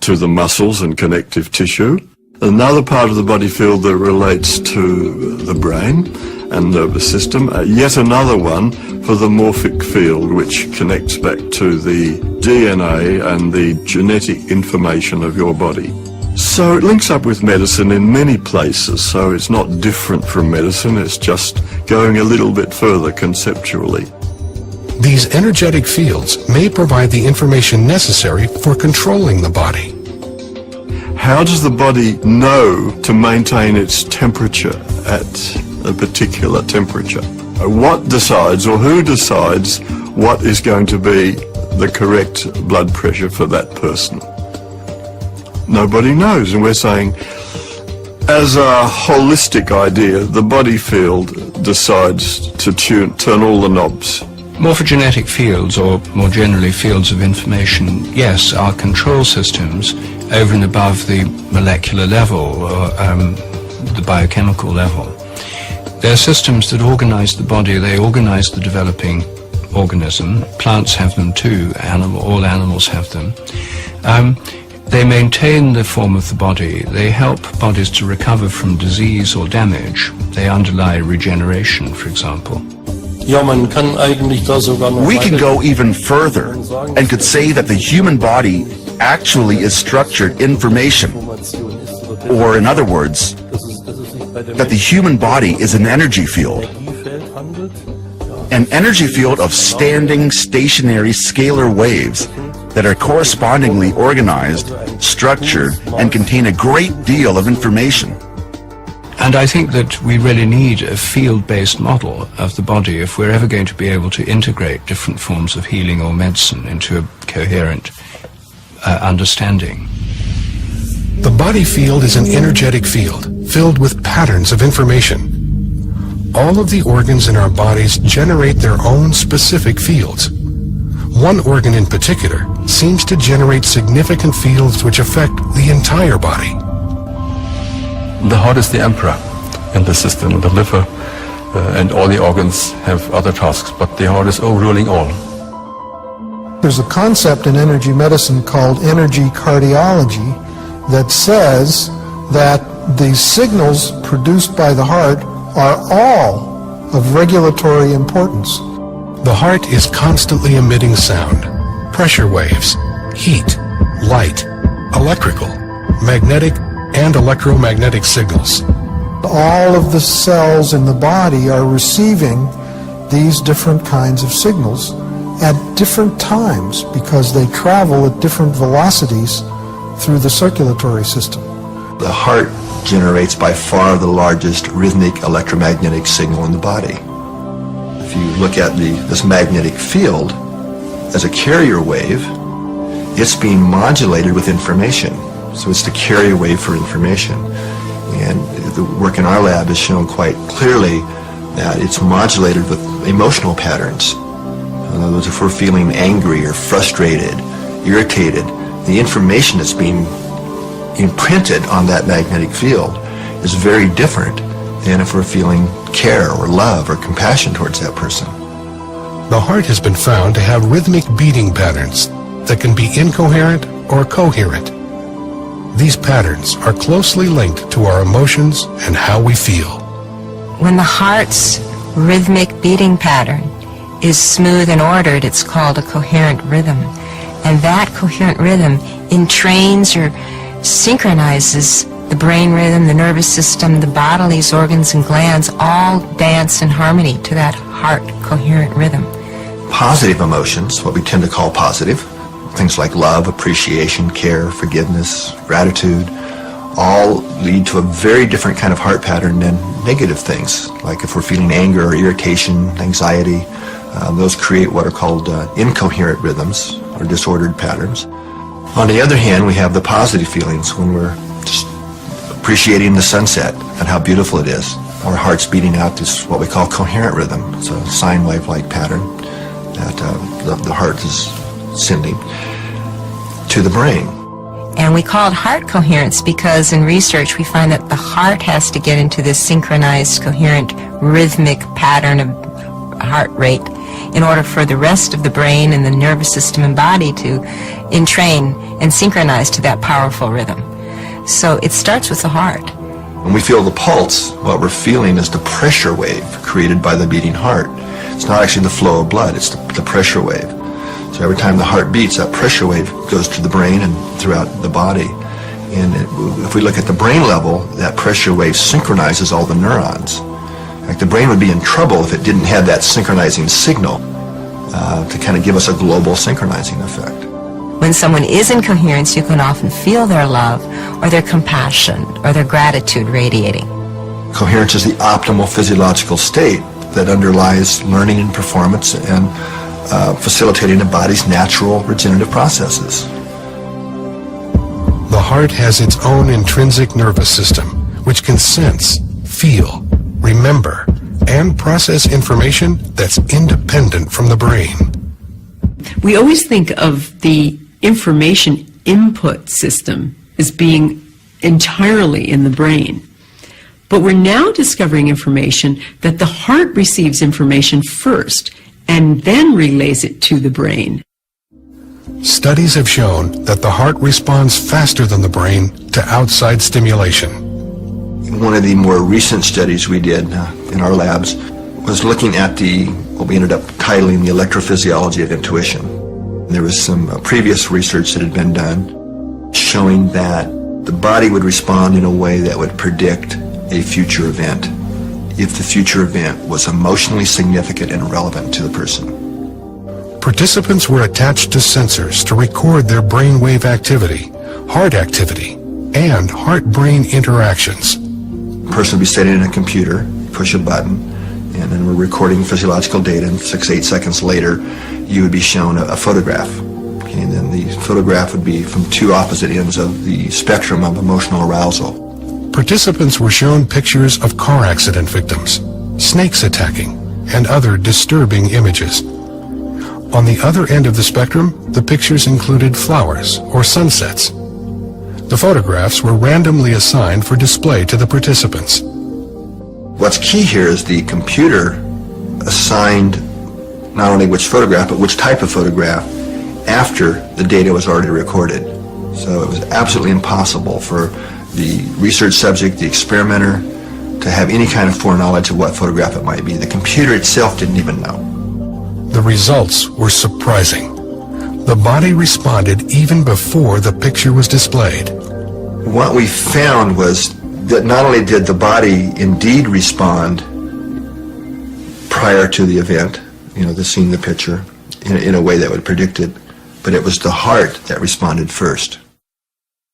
to the muscles and connective tissue. Another part of the body field that relates to the brain and nervous system. Yet another one for the morphic field, which connects back to the DNA and the genetic information of your body. So it links up with medicine in many places, so it's not different from medicine, it's just going a little bit further conceptually. These energetic fields may provide the information necessary for controlling the body. How does the body know to maintain its temperature at a particular temperature? What decides, or who decides, what is going to be the correct blood pressure for that person? Nobody knows, and we're saying, as a holistic idea, the body field decides to turn all the knobs. Morphogenetic fields, or more generally fields of information, yes, are control systems over and above the molecular level, or the biochemical level. They're systems that organize the body, they organize the developing organism. Plants have them too, all animals have them. They maintain the form of the body, they help bodies to recover from disease or damage, they underlie regeneration, for example. We can go even further and could say that the human body actually is structured information, or in other words, that the human body is an energy field. An energy field of standing, stationary, scalar waves that are correspondingly organized, structured, and contain a great deal of information. And I think that we really need a field-based model of the body if we're ever going to be able to integrate different forms of healing or medicine into a coherent understanding. The body field is an energetic field filled with patterns of information. All of the organs in our bodies generate their own specific fields. One organ in particular seems to generate significant fields which affect the entire body. The heart is the emperor in the system, the liver and all the organs have other tasks, but the heart is overruling all. There's a concept in energy medicine called energy cardiology that says that the signals produced by the heart are all of regulatory importance. The heart is constantly emitting sound, pressure waves, heat, light, electrical, magnetic, and electromagnetic signals. All of the cells in the body are receiving these different kinds of signals at different times because they travel at different velocities through the circulatory system. The heart generates by far the largest rhythmic electromagnetic signal in the body. If you look at this magnetic field as a carrier wave, it's being modulated with information. So it's the carrier wave for information. And the work in our lab has shown quite clearly that it's modulated with emotional patterns. In other words, if we're feeling angry or frustrated, irritated, the information that's being imprinted on that magnetic field is very different than if we're feeling care or love or compassion towards that person. The heart has been found to have rhythmic beating patterns that can be incoherent or coherent. These patterns are closely linked to our emotions and how we feel. When the heart's rhythmic beating pattern is smooth and ordered, it's called a coherent rhythm. And that coherent rhythm entrains or synchronizes the brain rhythm, the nervous system, the bodily organs and glands all dance in harmony to that heart coherent rhythm. Positive emotions, what we tend to call positive, things like love, appreciation, care, forgiveness, gratitude, all lead to a very different kind of heart pattern than negative things. Like if we're feeling anger or irritation, anxiety, those create what are called incoherent rhythms or disordered patterns. On the other hand, we have the positive feelings when we're just appreciating the sunset and how beautiful it is. Our heart's beating out this what we call coherent rhythm. It's a sine wave-like pattern that the heart is sending to the brain. And we call it heart coherence because in research we find that the heart has to get into this synchronized, coherent, rhythmic pattern of heart rate in order for the rest of the brain and the nervous system and body to entrain and synchronize to that powerful rhythm. So it starts with the heart. When we feel the pulse, what we're feeling is the pressure wave created by the beating heart. It's not actually the flow of blood, it's the pressure wave. So every time the heart beats, that pressure wave goes to the brain and throughout the body. And if we look at the brain level, that pressure wave synchronizes all the neurons. In fact, the brain would be in trouble if it didn't have that synchronizing signal to kind of give us a global synchronizing effect. When someone is in coherence, you can often feel their love or their compassion or their gratitude radiating. Coherence is the optimal physiological state that underlies learning and performance and facilitating the body's natural regenerative processes. The heart has its own intrinsic nervous system, which can sense, feel, remember, and process information that's independent from the brain. We always think of the information input system as being entirely in the brain. But we're now discovering information that the heart receives information first and then relays it to the brain. Studies have shown that the heart responds faster than the brain to outside stimulation. One of the more recent studies we did in our labs was looking at what we ended up titling the electrophysiology of intuition. There was some previous research that had been done showing that the body would respond in a way that would predict a future event if the future event was emotionally significant and relevant to the person. Participants were attached to sensors to record their brainwave activity, heart activity, and heart-brain interactions. The person would be sitting in a computer, push a button, and then we're recording physiological data, and 6-8 seconds later you would be shown a photograph. Okay, and then the photograph would be from two opposite ends of the spectrum of emotional arousal. Participants were shown pictures of car accident victims, snakes attacking, and other disturbing images. On the other end of the spectrum, the pictures included flowers or sunsets. The photographs were randomly assigned for display to the participants. What's key here is the computer assigned not only which photograph, but which type of photograph after the data was already recorded. So it was absolutely impossible for the research subject, the experimenter, to have any kind of foreknowledge of what photograph it might be. The computer itself didn't even know. The results were surprising. The body responded even before the picture was displayed. What we found was that not only did the body indeed respond prior to the event, seeing the picture in a way that would predict it, but it was the heart that responded first.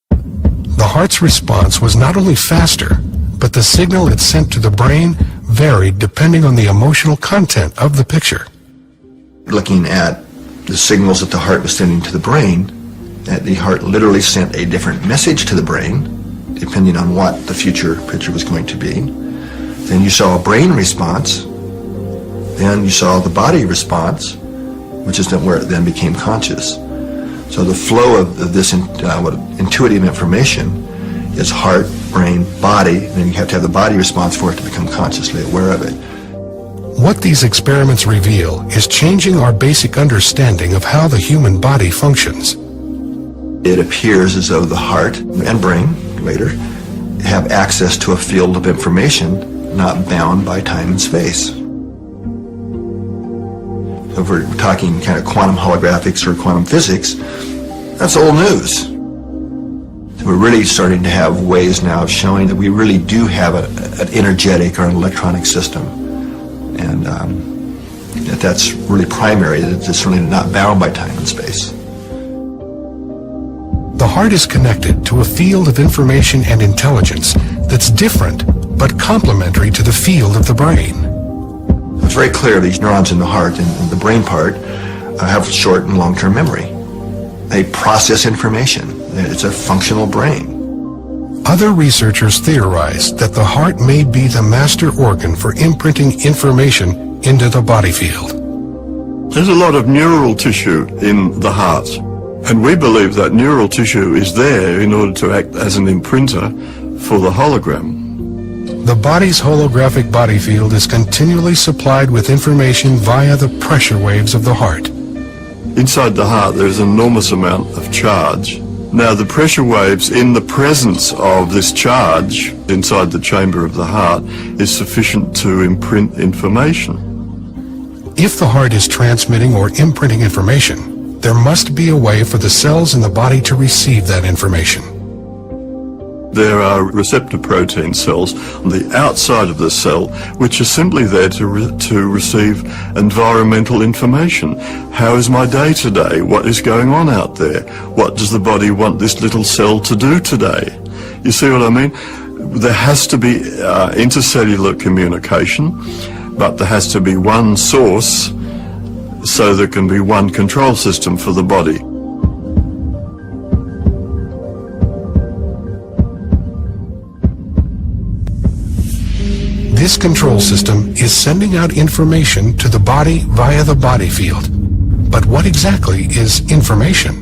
The heart's response was not only faster, but the signal it sent to the brain varied depending on the emotional content of the picture. Looking at the signals that the heart was sending to the brain, that the heart literally sent a different message to the brain, depending on what the future picture was going to be. Then you saw a brain response. Then you saw the body response, which is then where it then became conscious. So the flow of this intuitive information is heart, brain, body, and then you have to have the body response for it to become consciously aware of it. What these experiments reveal is changing our basic understanding of how the human body functions. It appears as though the heart and brain, later, have access to a field of information not bound by time and space. So if we're talking kind of quantum holographics or quantum physics, that's old news. So we're really starting to have ways now of showing that we really do have an energetic or an electronic system. And that's really primary, that it's really not bound by time and space. The heart is connected to a field of information and intelligence that's different but complementary to the field of the brain. It's very clear these neurons in the heart and the brain part have short and long-term memory. They process information. It's a functional brain. Other researchers theorize that the heart may be the master organ for imprinting information into the body field. There's a lot of neural tissue in the heart, and we believe that neural tissue is there in order to act as an imprinter for the hologram. The body's holographic body field is continually supplied with information via the pressure waves of the heart. Inside the heart there is an enormous amount of charge. Now the pressure waves in the presence of this charge inside the chamber of the heart is sufficient to imprint information. If the heart is transmitting or imprinting information, there must be a way for the cells in the body to receive that information. there are receptor protein cells on the outside of the cell which are simply there to receive environmental information. How is my day today? What is going on out there? What does the body want this little cell to do today? You see what I mean? There has to be intercellular communication, but there has to be one source so there can be one control system for the body. This control system is sending out information to the body via the body field. But what exactly is information?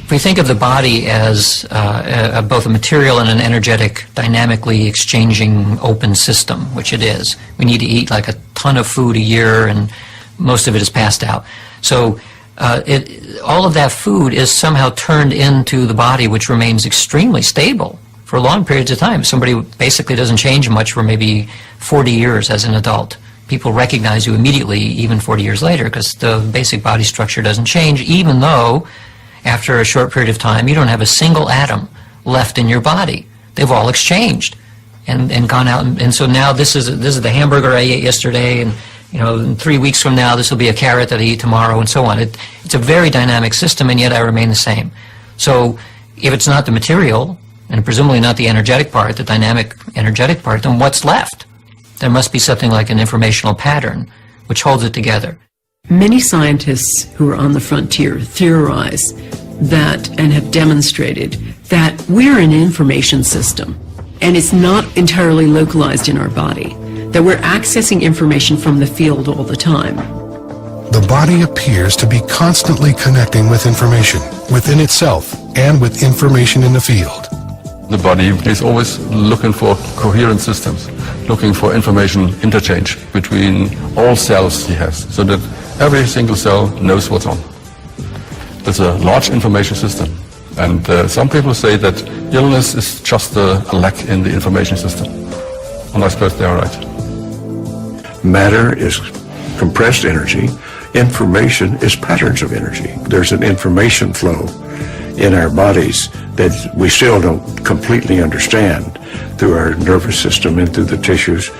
If we think of the body as both a material and an energetic, dynamically exchanging open system, which it is, we need to eat like a ton of food a year and most of it is passed out. So all of that food is somehow turned into the body, which remains extremely stable for long periods of time. Somebody basically doesn't change much for maybe 40 years as an adult. People recognize you immediately, even 40 years later, because the basic body structure doesn't change, even though after a short period of time you don't have a single atom left in your body. They've all exchanged and gone out. And so now this is the hamburger I ate yesterday, and in 3 weeks from now this will be a carrot that I eat tomorrow, and so on. It's a very dynamic system, and yet I remain the same. So if it's not the material, and presumably not the energetic part, the dynamic energetic part, then what's left? There must be something like an informational pattern which holds it together. Many scientists who are on the frontier theorize that and have demonstrated that we're an information system and it's not entirely localized in our body, that we're accessing information from the field all the time. The body appears to be constantly connecting with information within itself and with information in the field. The body is always looking for coherent systems, looking for information interchange between all cells he has, so that every single cell knows what's on. It's a large information system, and some people say that illness is just a lack in the information system, and I suppose they are right. Matter is compressed energy. Information is patterns of energy. There's an information flow in our bodies that we still don't completely understand through our nervous system and through the tissues.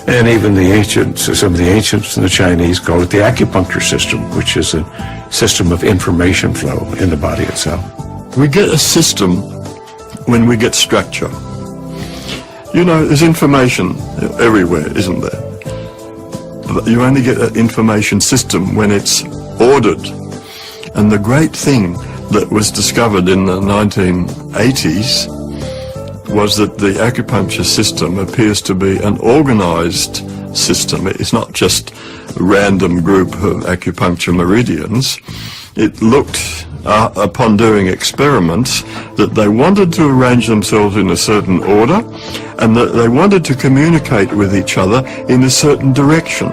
And even the ancients, some of the ancients and the Chinese call it the acupuncture system, which is a system of information flow in the body itself. We get a system when we get structure. There's information everywhere, isn't there? But you only get an information system when it's ordered. And the great thing that was discovered in the 1980s was that the acupuncture system appears to be an organized system. It's not just a random group of acupuncture meridians. It looked, upon doing experiments, that they wanted to arrange themselves in a certain order and that they wanted to communicate with each other in a certain direction.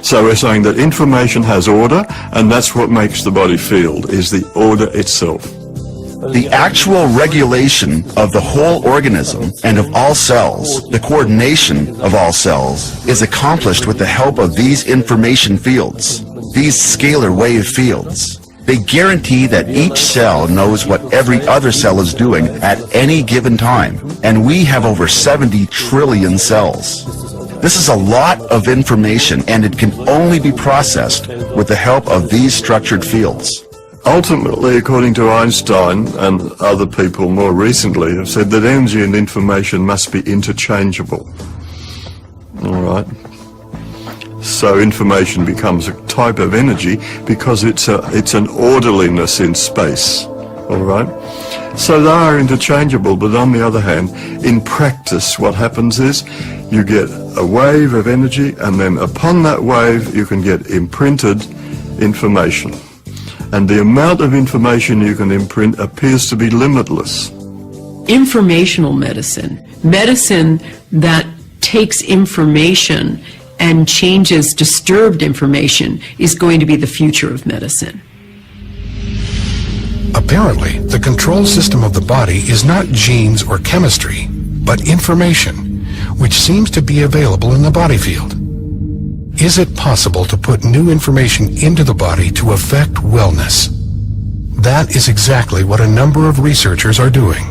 So we're saying that information has order, and that's what makes the body feel, is the order itself. The actual regulation of the whole organism and of all cells, the coordination of all cells, is accomplished with the help of these information fields, these scalar wave fields. They guarantee that each cell knows what every other cell is doing at any given time, and we have over 70 trillion cells. This is a lot of information, and it can only be processed with the help of these structured fields. Ultimately, according to Einstein and other people more recently, have said that energy and information must be interchangeable. All right. So information becomes a type of energy because it's an orderliness in space. All right. So they are interchangeable, but on the other hand, in practice, what happens is you get a wave of energy, and then upon that wave you can get imprinted information. And the amount of information you can imprint appears to be limitless. Informational medicine, medicine that takes information and changes disturbed information, is going to be the future of medicine. Apparently, the control system of the body is not genes or chemistry, but information, which seems to be available in the body field. Is it possible to put new information into the body to affect wellness? That is exactly what a number of researchers are doing.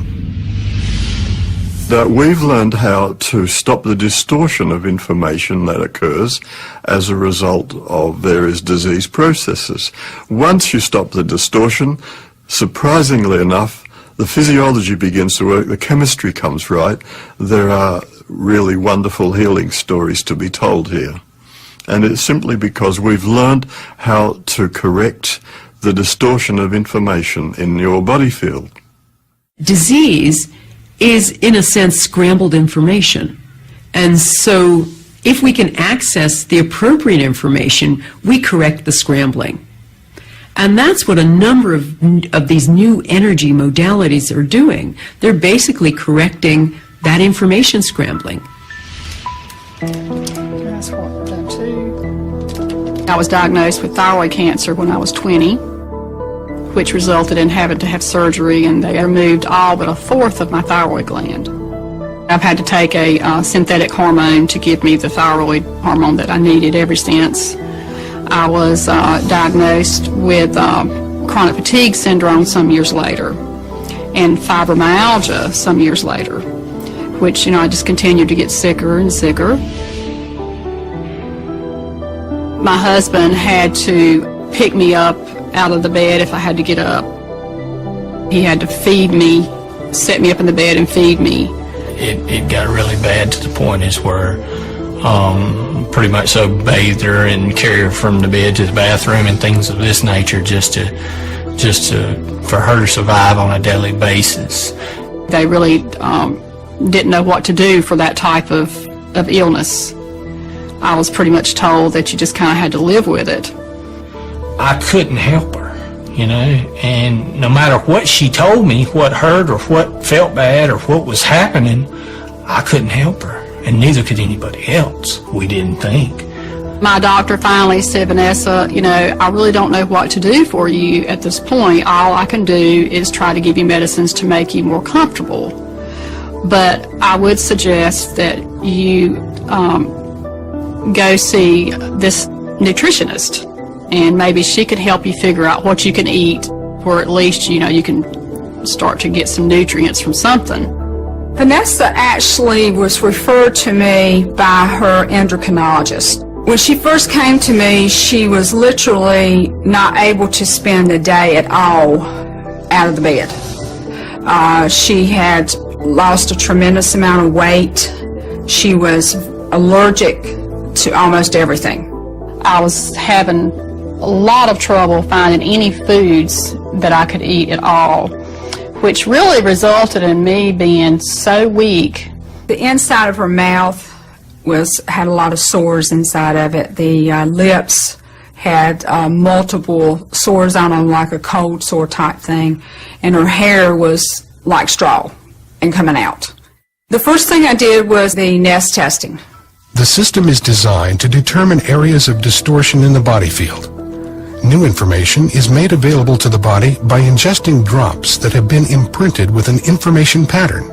That we've learned how to stop the distortion of information that occurs as a result of various disease processes. Once you stop the distortion, surprisingly enough, the physiology begins to work, the chemistry comes right. There are really wonderful healing stories to be told here. And it's simply because we've learned how to correct the distortion of information in your body field. Disease is, in a sense, scrambled information. And so if we can access the appropriate information, we correct the scrambling. And that's what a number of these new energy modalities are doing. They're basically correcting that information scrambling. I was diagnosed with thyroid cancer when I was 20, which resulted in having to have surgery, and they removed all but a fourth of my thyroid gland. I've had to take a synthetic hormone to give me the thyroid hormone that I needed ever since. I was diagnosed with chronic fatigue syndrome some years later, and fibromyalgia some years later, which, I just continued to get sicker and sicker. My husband had to pick me up out of the bed if I had to get up. He had to feed me, set me up in the bed and feed me. It got really bad to the point is where pretty much so bathed her and carried her from the bed to the bathroom and things of this nature just to for her to survive on a daily basis. They really didn't know what to do for that type of illness. I was pretty much told that you just kind of had to live with it. I couldn't help her, and no matter what she told me, what hurt or what felt bad or what was happening, I couldn't help her, and neither could anybody else, we didn't think. My doctor finally said, Vanessa, I really don't know what to do for you at this point. All I can do is try to give you medicines to make you more comfortable. But I would suggest that you go see this nutritionist, and maybe she could help you figure out what you can eat, or at least, you can start to get some nutrients from something. Vanessa actually was referred to me by her endocrinologist. When she first came to me, she was literally not able to spend a day at all out of the bed. She had lost a tremendous amount of weight. She was allergic to almost everything. I was having a lot of trouble finding any foods that I could eat at all, which really resulted in me being so weak. The inside of her mouth had a lot of sores inside of it. The lips had multiple sores on them, like a cold sore type thing, and her hair was like straw and coming out. The first thing I did was the nest testing. The system is designed to determine areas of distortion in the body field. New information is made available to the body by ingesting drops that have been imprinted with an information pattern.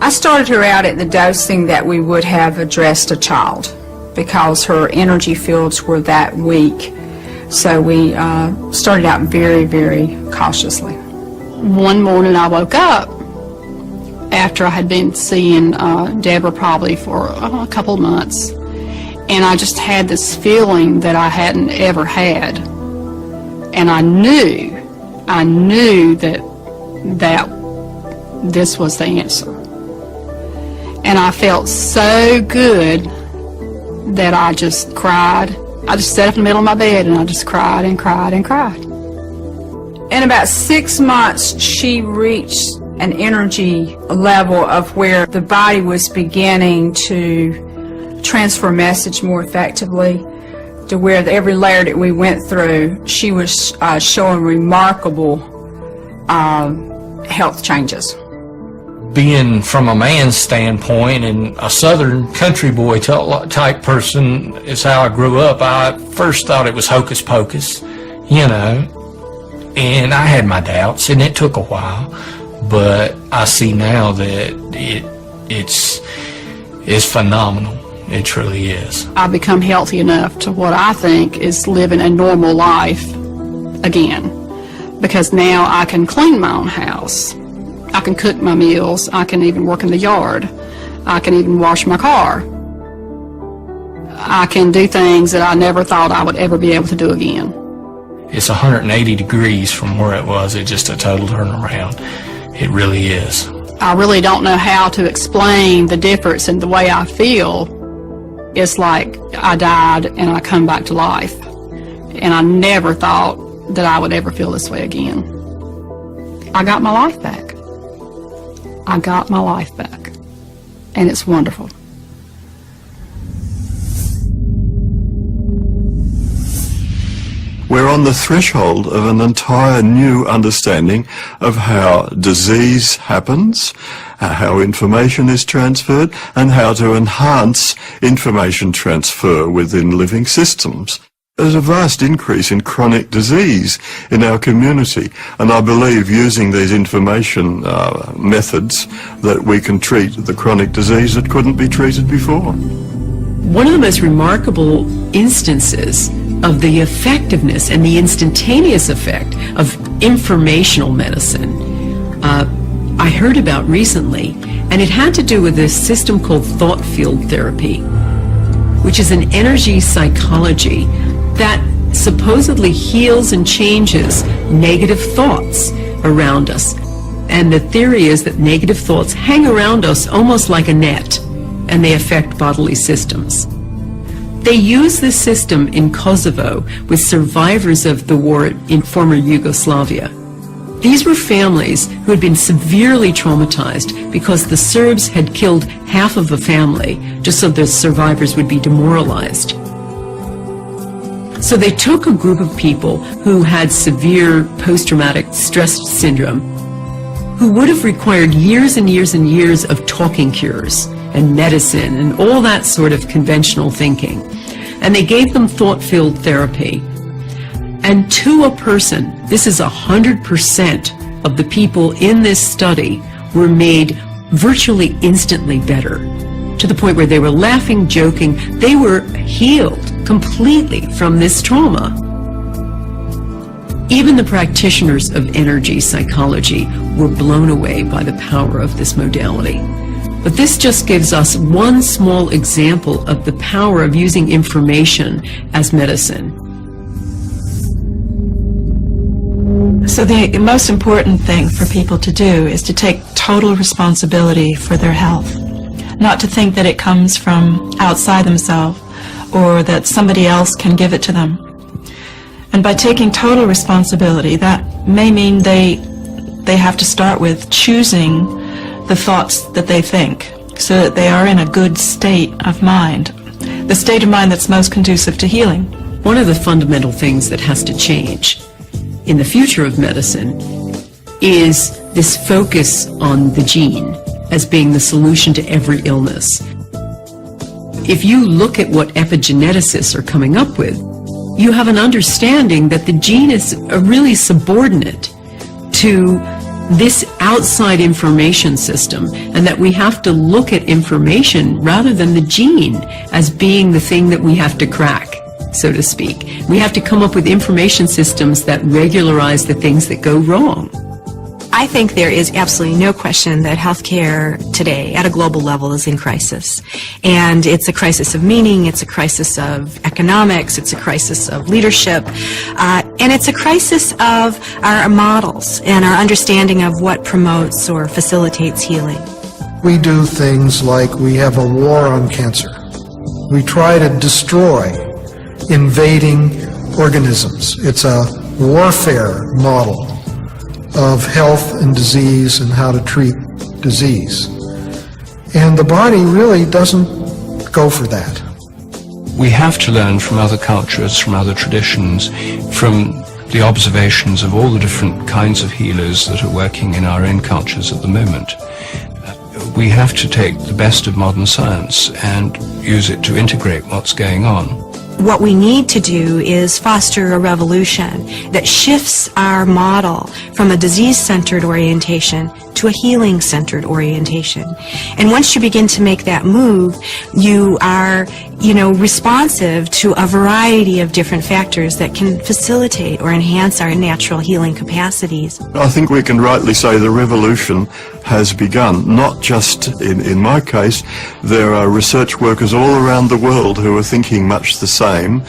I started her out at the dosing that we would have addressed a child because her energy fields were that weak. So we started out very, very cautiously. One morning I woke up after I had been seeing Deborah probably for a couple of months, and I just had this feeling that I hadn't ever had, and I knew that this was the answer. And I felt so good that I just cried. I just sat up in the middle of my bed and I just cried and cried and cried. In about 6 months, she reached an energy level of where the body was beginning to transfer message more effectively, to where every layer that we went through, she was showing remarkable health changes. Being from a man's standpoint and a southern country boy type person is how I grew up. I first thought it was hocus pocus, and I had my doubts, and it took a while, but I see now that it's phenomenal. It truly is. I've become healthy enough to what I think is living a normal life again. because now I can clean my own house. I can cook my meals. I can even work in the yard. I can even wash my car. I can do things that I never thought I would ever be able to do again. It's 180 degrees from where it was. It's just a total turnaround. It really is. I really don't know how to explain the difference in the way I feel. It's like I died and I come back to life. And I never thought that I would ever feel this way again. I got my life back. I got my life back. And it's wonderful. We're on the threshold of an entire new understanding of how disease happens, how information is transferred, and how to enhance information transfer within living systems. There's a vast increase in chronic disease in our community, and I believe using these information methods that we can treat the chronic disease that couldn't be treated before. One of the most remarkable instances of the effectiveness and the instantaneous effect of informational medicine I heard about recently, and it had to do with this system called thought field therapy, which is an energy psychology that supposedly heals and changes negative thoughts around us. And the theory is that negative thoughts hang around us almost like a net, and they affect bodily systems. They use this system in Kosovo with survivors of the war in former Yugoslavia. These were families who had been severely traumatized because the Serbs had killed half of a family just so the survivors would be demoralized. So they took a group of people who had severe post-traumatic stress syndrome, who would have required years and years and years of talking cures and medicine and all that sort of conventional thinking. And they gave them thought-filled therapy. And to a person, this is 100% of the people in this study were made virtually instantly better, to the point where they were laughing, joking. They were healed completely from this trauma. Even the practitioners of energy psychology were blown away by the power of this modality. But this just gives us one small example of the power of using information as medicine. So the most important thing for people to do is to take total responsibility for their health. Not to think that it comes from outside themselves or that somebody else can give it to them. And by taking total responsibility, that may mean they have to start with choosing the thoughts that they think so that they are in a good state of mind, the state of mind that's most conducive to healing. One of the fundamental things that has to change in the future of medicine is this focus on the gene as being the solution to every illness. If you look at what epigeneticists are coming up with, you have an understanding that the gene is really subordinate to this outside information system, and that we have to look at information rather than the gene as being the thing that we have to crack, so to speak. We have to come up with information systems that regularize the things that go wrong. I think there is absolutely no question that healthcare today at a global level is in crisis. And it's a crisis of meaning, it's a crisis of economics, it's a crisis of leadership, and it's a crisis of our models and our understanding of what promotes or facilitates healing. We do things like we have a war on cancer. We try to destroy invading organisms. It's a warfare model of health and disease and how to treat disease. And the body really doesn't go for that. We have to learn from other cultures, from other traditions, from the observations of all the different kinds of healers that are working in our own cultures at the moment. We have to take the best of modern science and use it to integrate what's going on. What we need to do is foster a revolution that shifts our model from a disease-centered orientation to a healing-centered orientation. And once you begin to make that move, you are, responsive to a variety of different factors that can facilitate or enhance our natural healing capacities. I think we can rightly say the revolution has begun. Not just in my case, there are research workers all around the world who are thinking much the same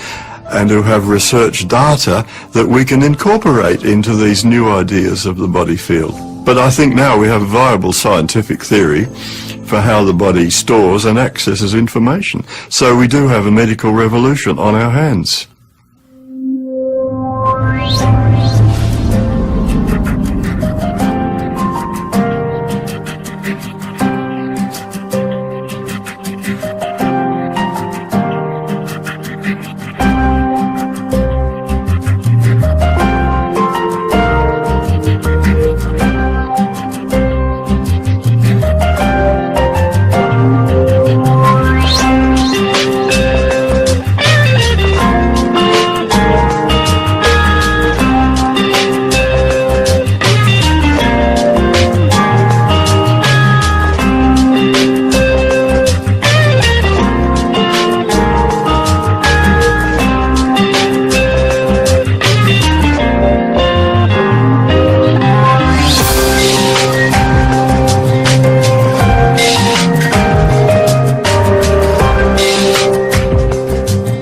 and who have research data that we can incorporate into these new ideas of the body field. But I think now we have a viable scientific theory for how the body stores and accesses information. So we do have a medical revolution on our hands.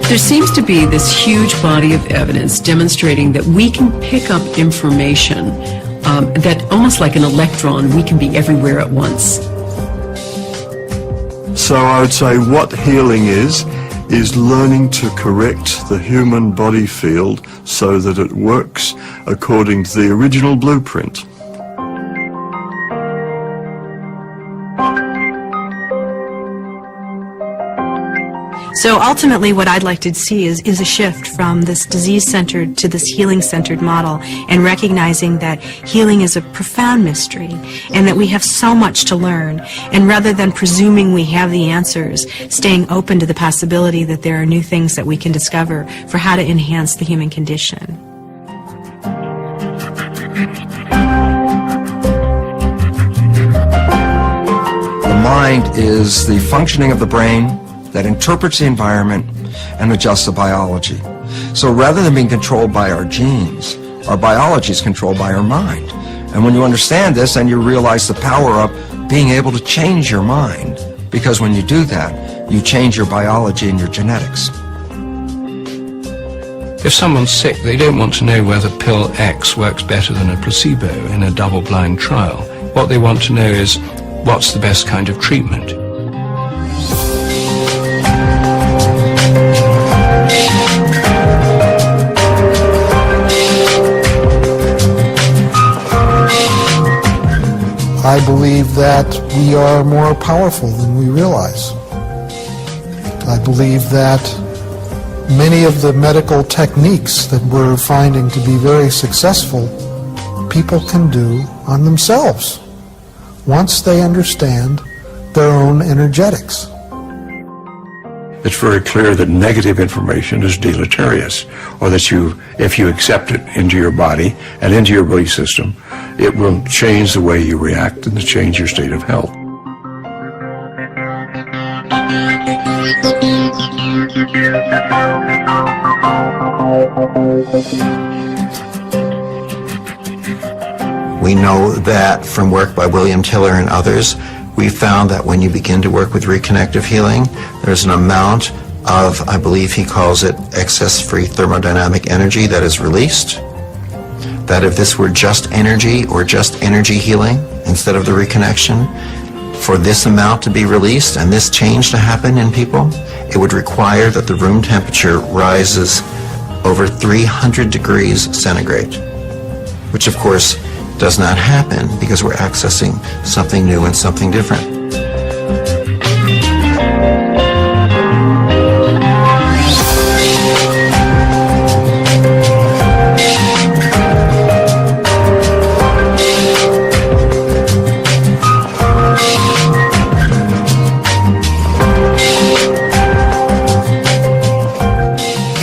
There seems to be this huge body of evidence demonstrating that we can pick up information that almost like an electron, we can be everywhere at once. So I would say what healing is learning to correct the human body field so that it works according to the original blueprint. So ultimately what I'd like to see is a shift from this disease-centered to this healing-centered model, and recognizing that healing is a profound mystery and that we have so much to learn, and rather than presuming we have the answers, staying open to the possibility that there are new things that we can discover for how to enhance the human condition. The mind is the functioning of the brain that interprets the environment and adjusts the biology. So rather than being controlled by our genes, our biology is controlled by our mind. And when you understand this, then you realize the power of being able to change your mind. Because when you do that, you change your biology and your genetics. If someone's sick, they don't want to know whether pill X works better than a placebo in a double-blind trial. What they want to know is, what's the best kind of treatment? I believe that we are more powerful than we realize. I believe that many of the medical techniques that we're finding to be very successful, people can do on themselves once they understand their own energetics. It's very clear that negative information is deleterious, or that if you accept it into your body and into your belief system, it will change the way you react and change your state of health. We know that from work by William Tiller and others, we found that when you begin to work with reconnective healing, there's an amount of, I believe he calls it, excess-free thermodynamic energy that is released. That if this were just energy or just energy healing instead of the reconnection, for this amount to be released and this change to happen in people, it would require that the room temperature rises over 300 degrees centigrade, which of course does not happen because we're accessing something new and something different.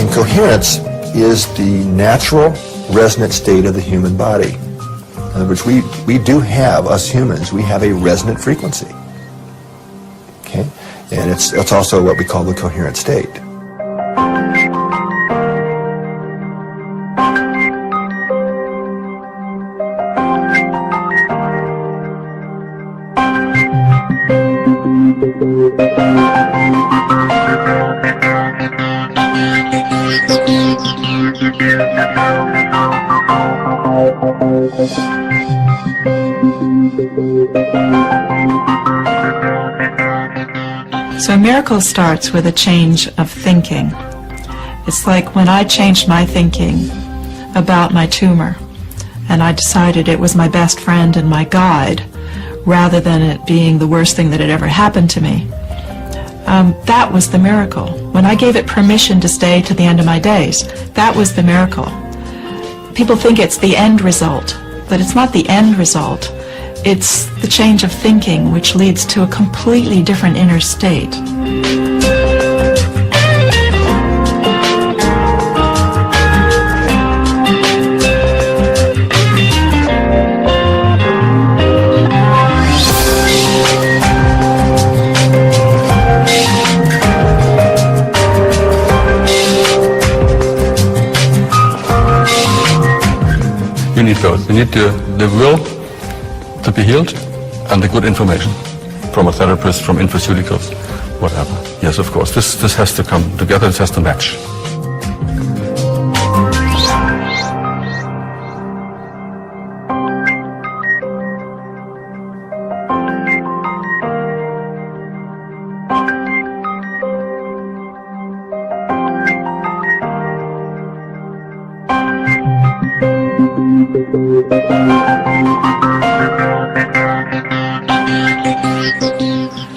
Incoherence is the natural resonant state of the human body. In other words, we do have, us humans, we have a resonant frequency. Okay? And it's also what we call the coherent state. So a miracle starts with a change of thinking. It's like when I changed my thinking about my tumor, and I decided it was my best friend and my guide, rather than it being the worst thing that had ever happened to me. That was the miracle. When I gave it permission to stay to the end of my days, that was the miracle. People think it's the end result, but it's not the end result. It's the change of thinking which leads to a completely different inner state. You need both. You need the will to be healed and the good information from a therapist, from infoceuticals, whatever. Yes, of course. This has to come together. This has to match.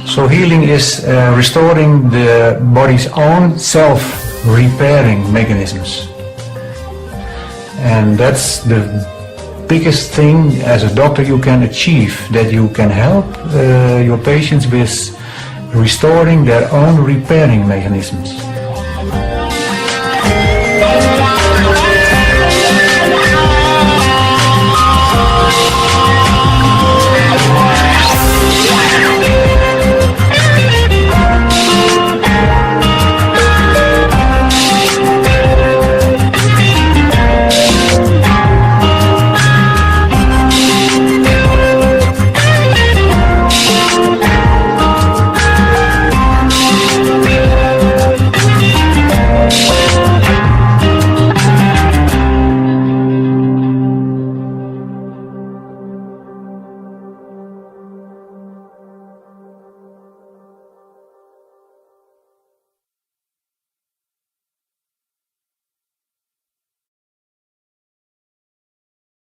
So healing is restoring the body's own self-repairing mechanisms. And that's the biggest thing as a doctor you can achieve, that you can help your patients with restoring their own repairing mechanisms.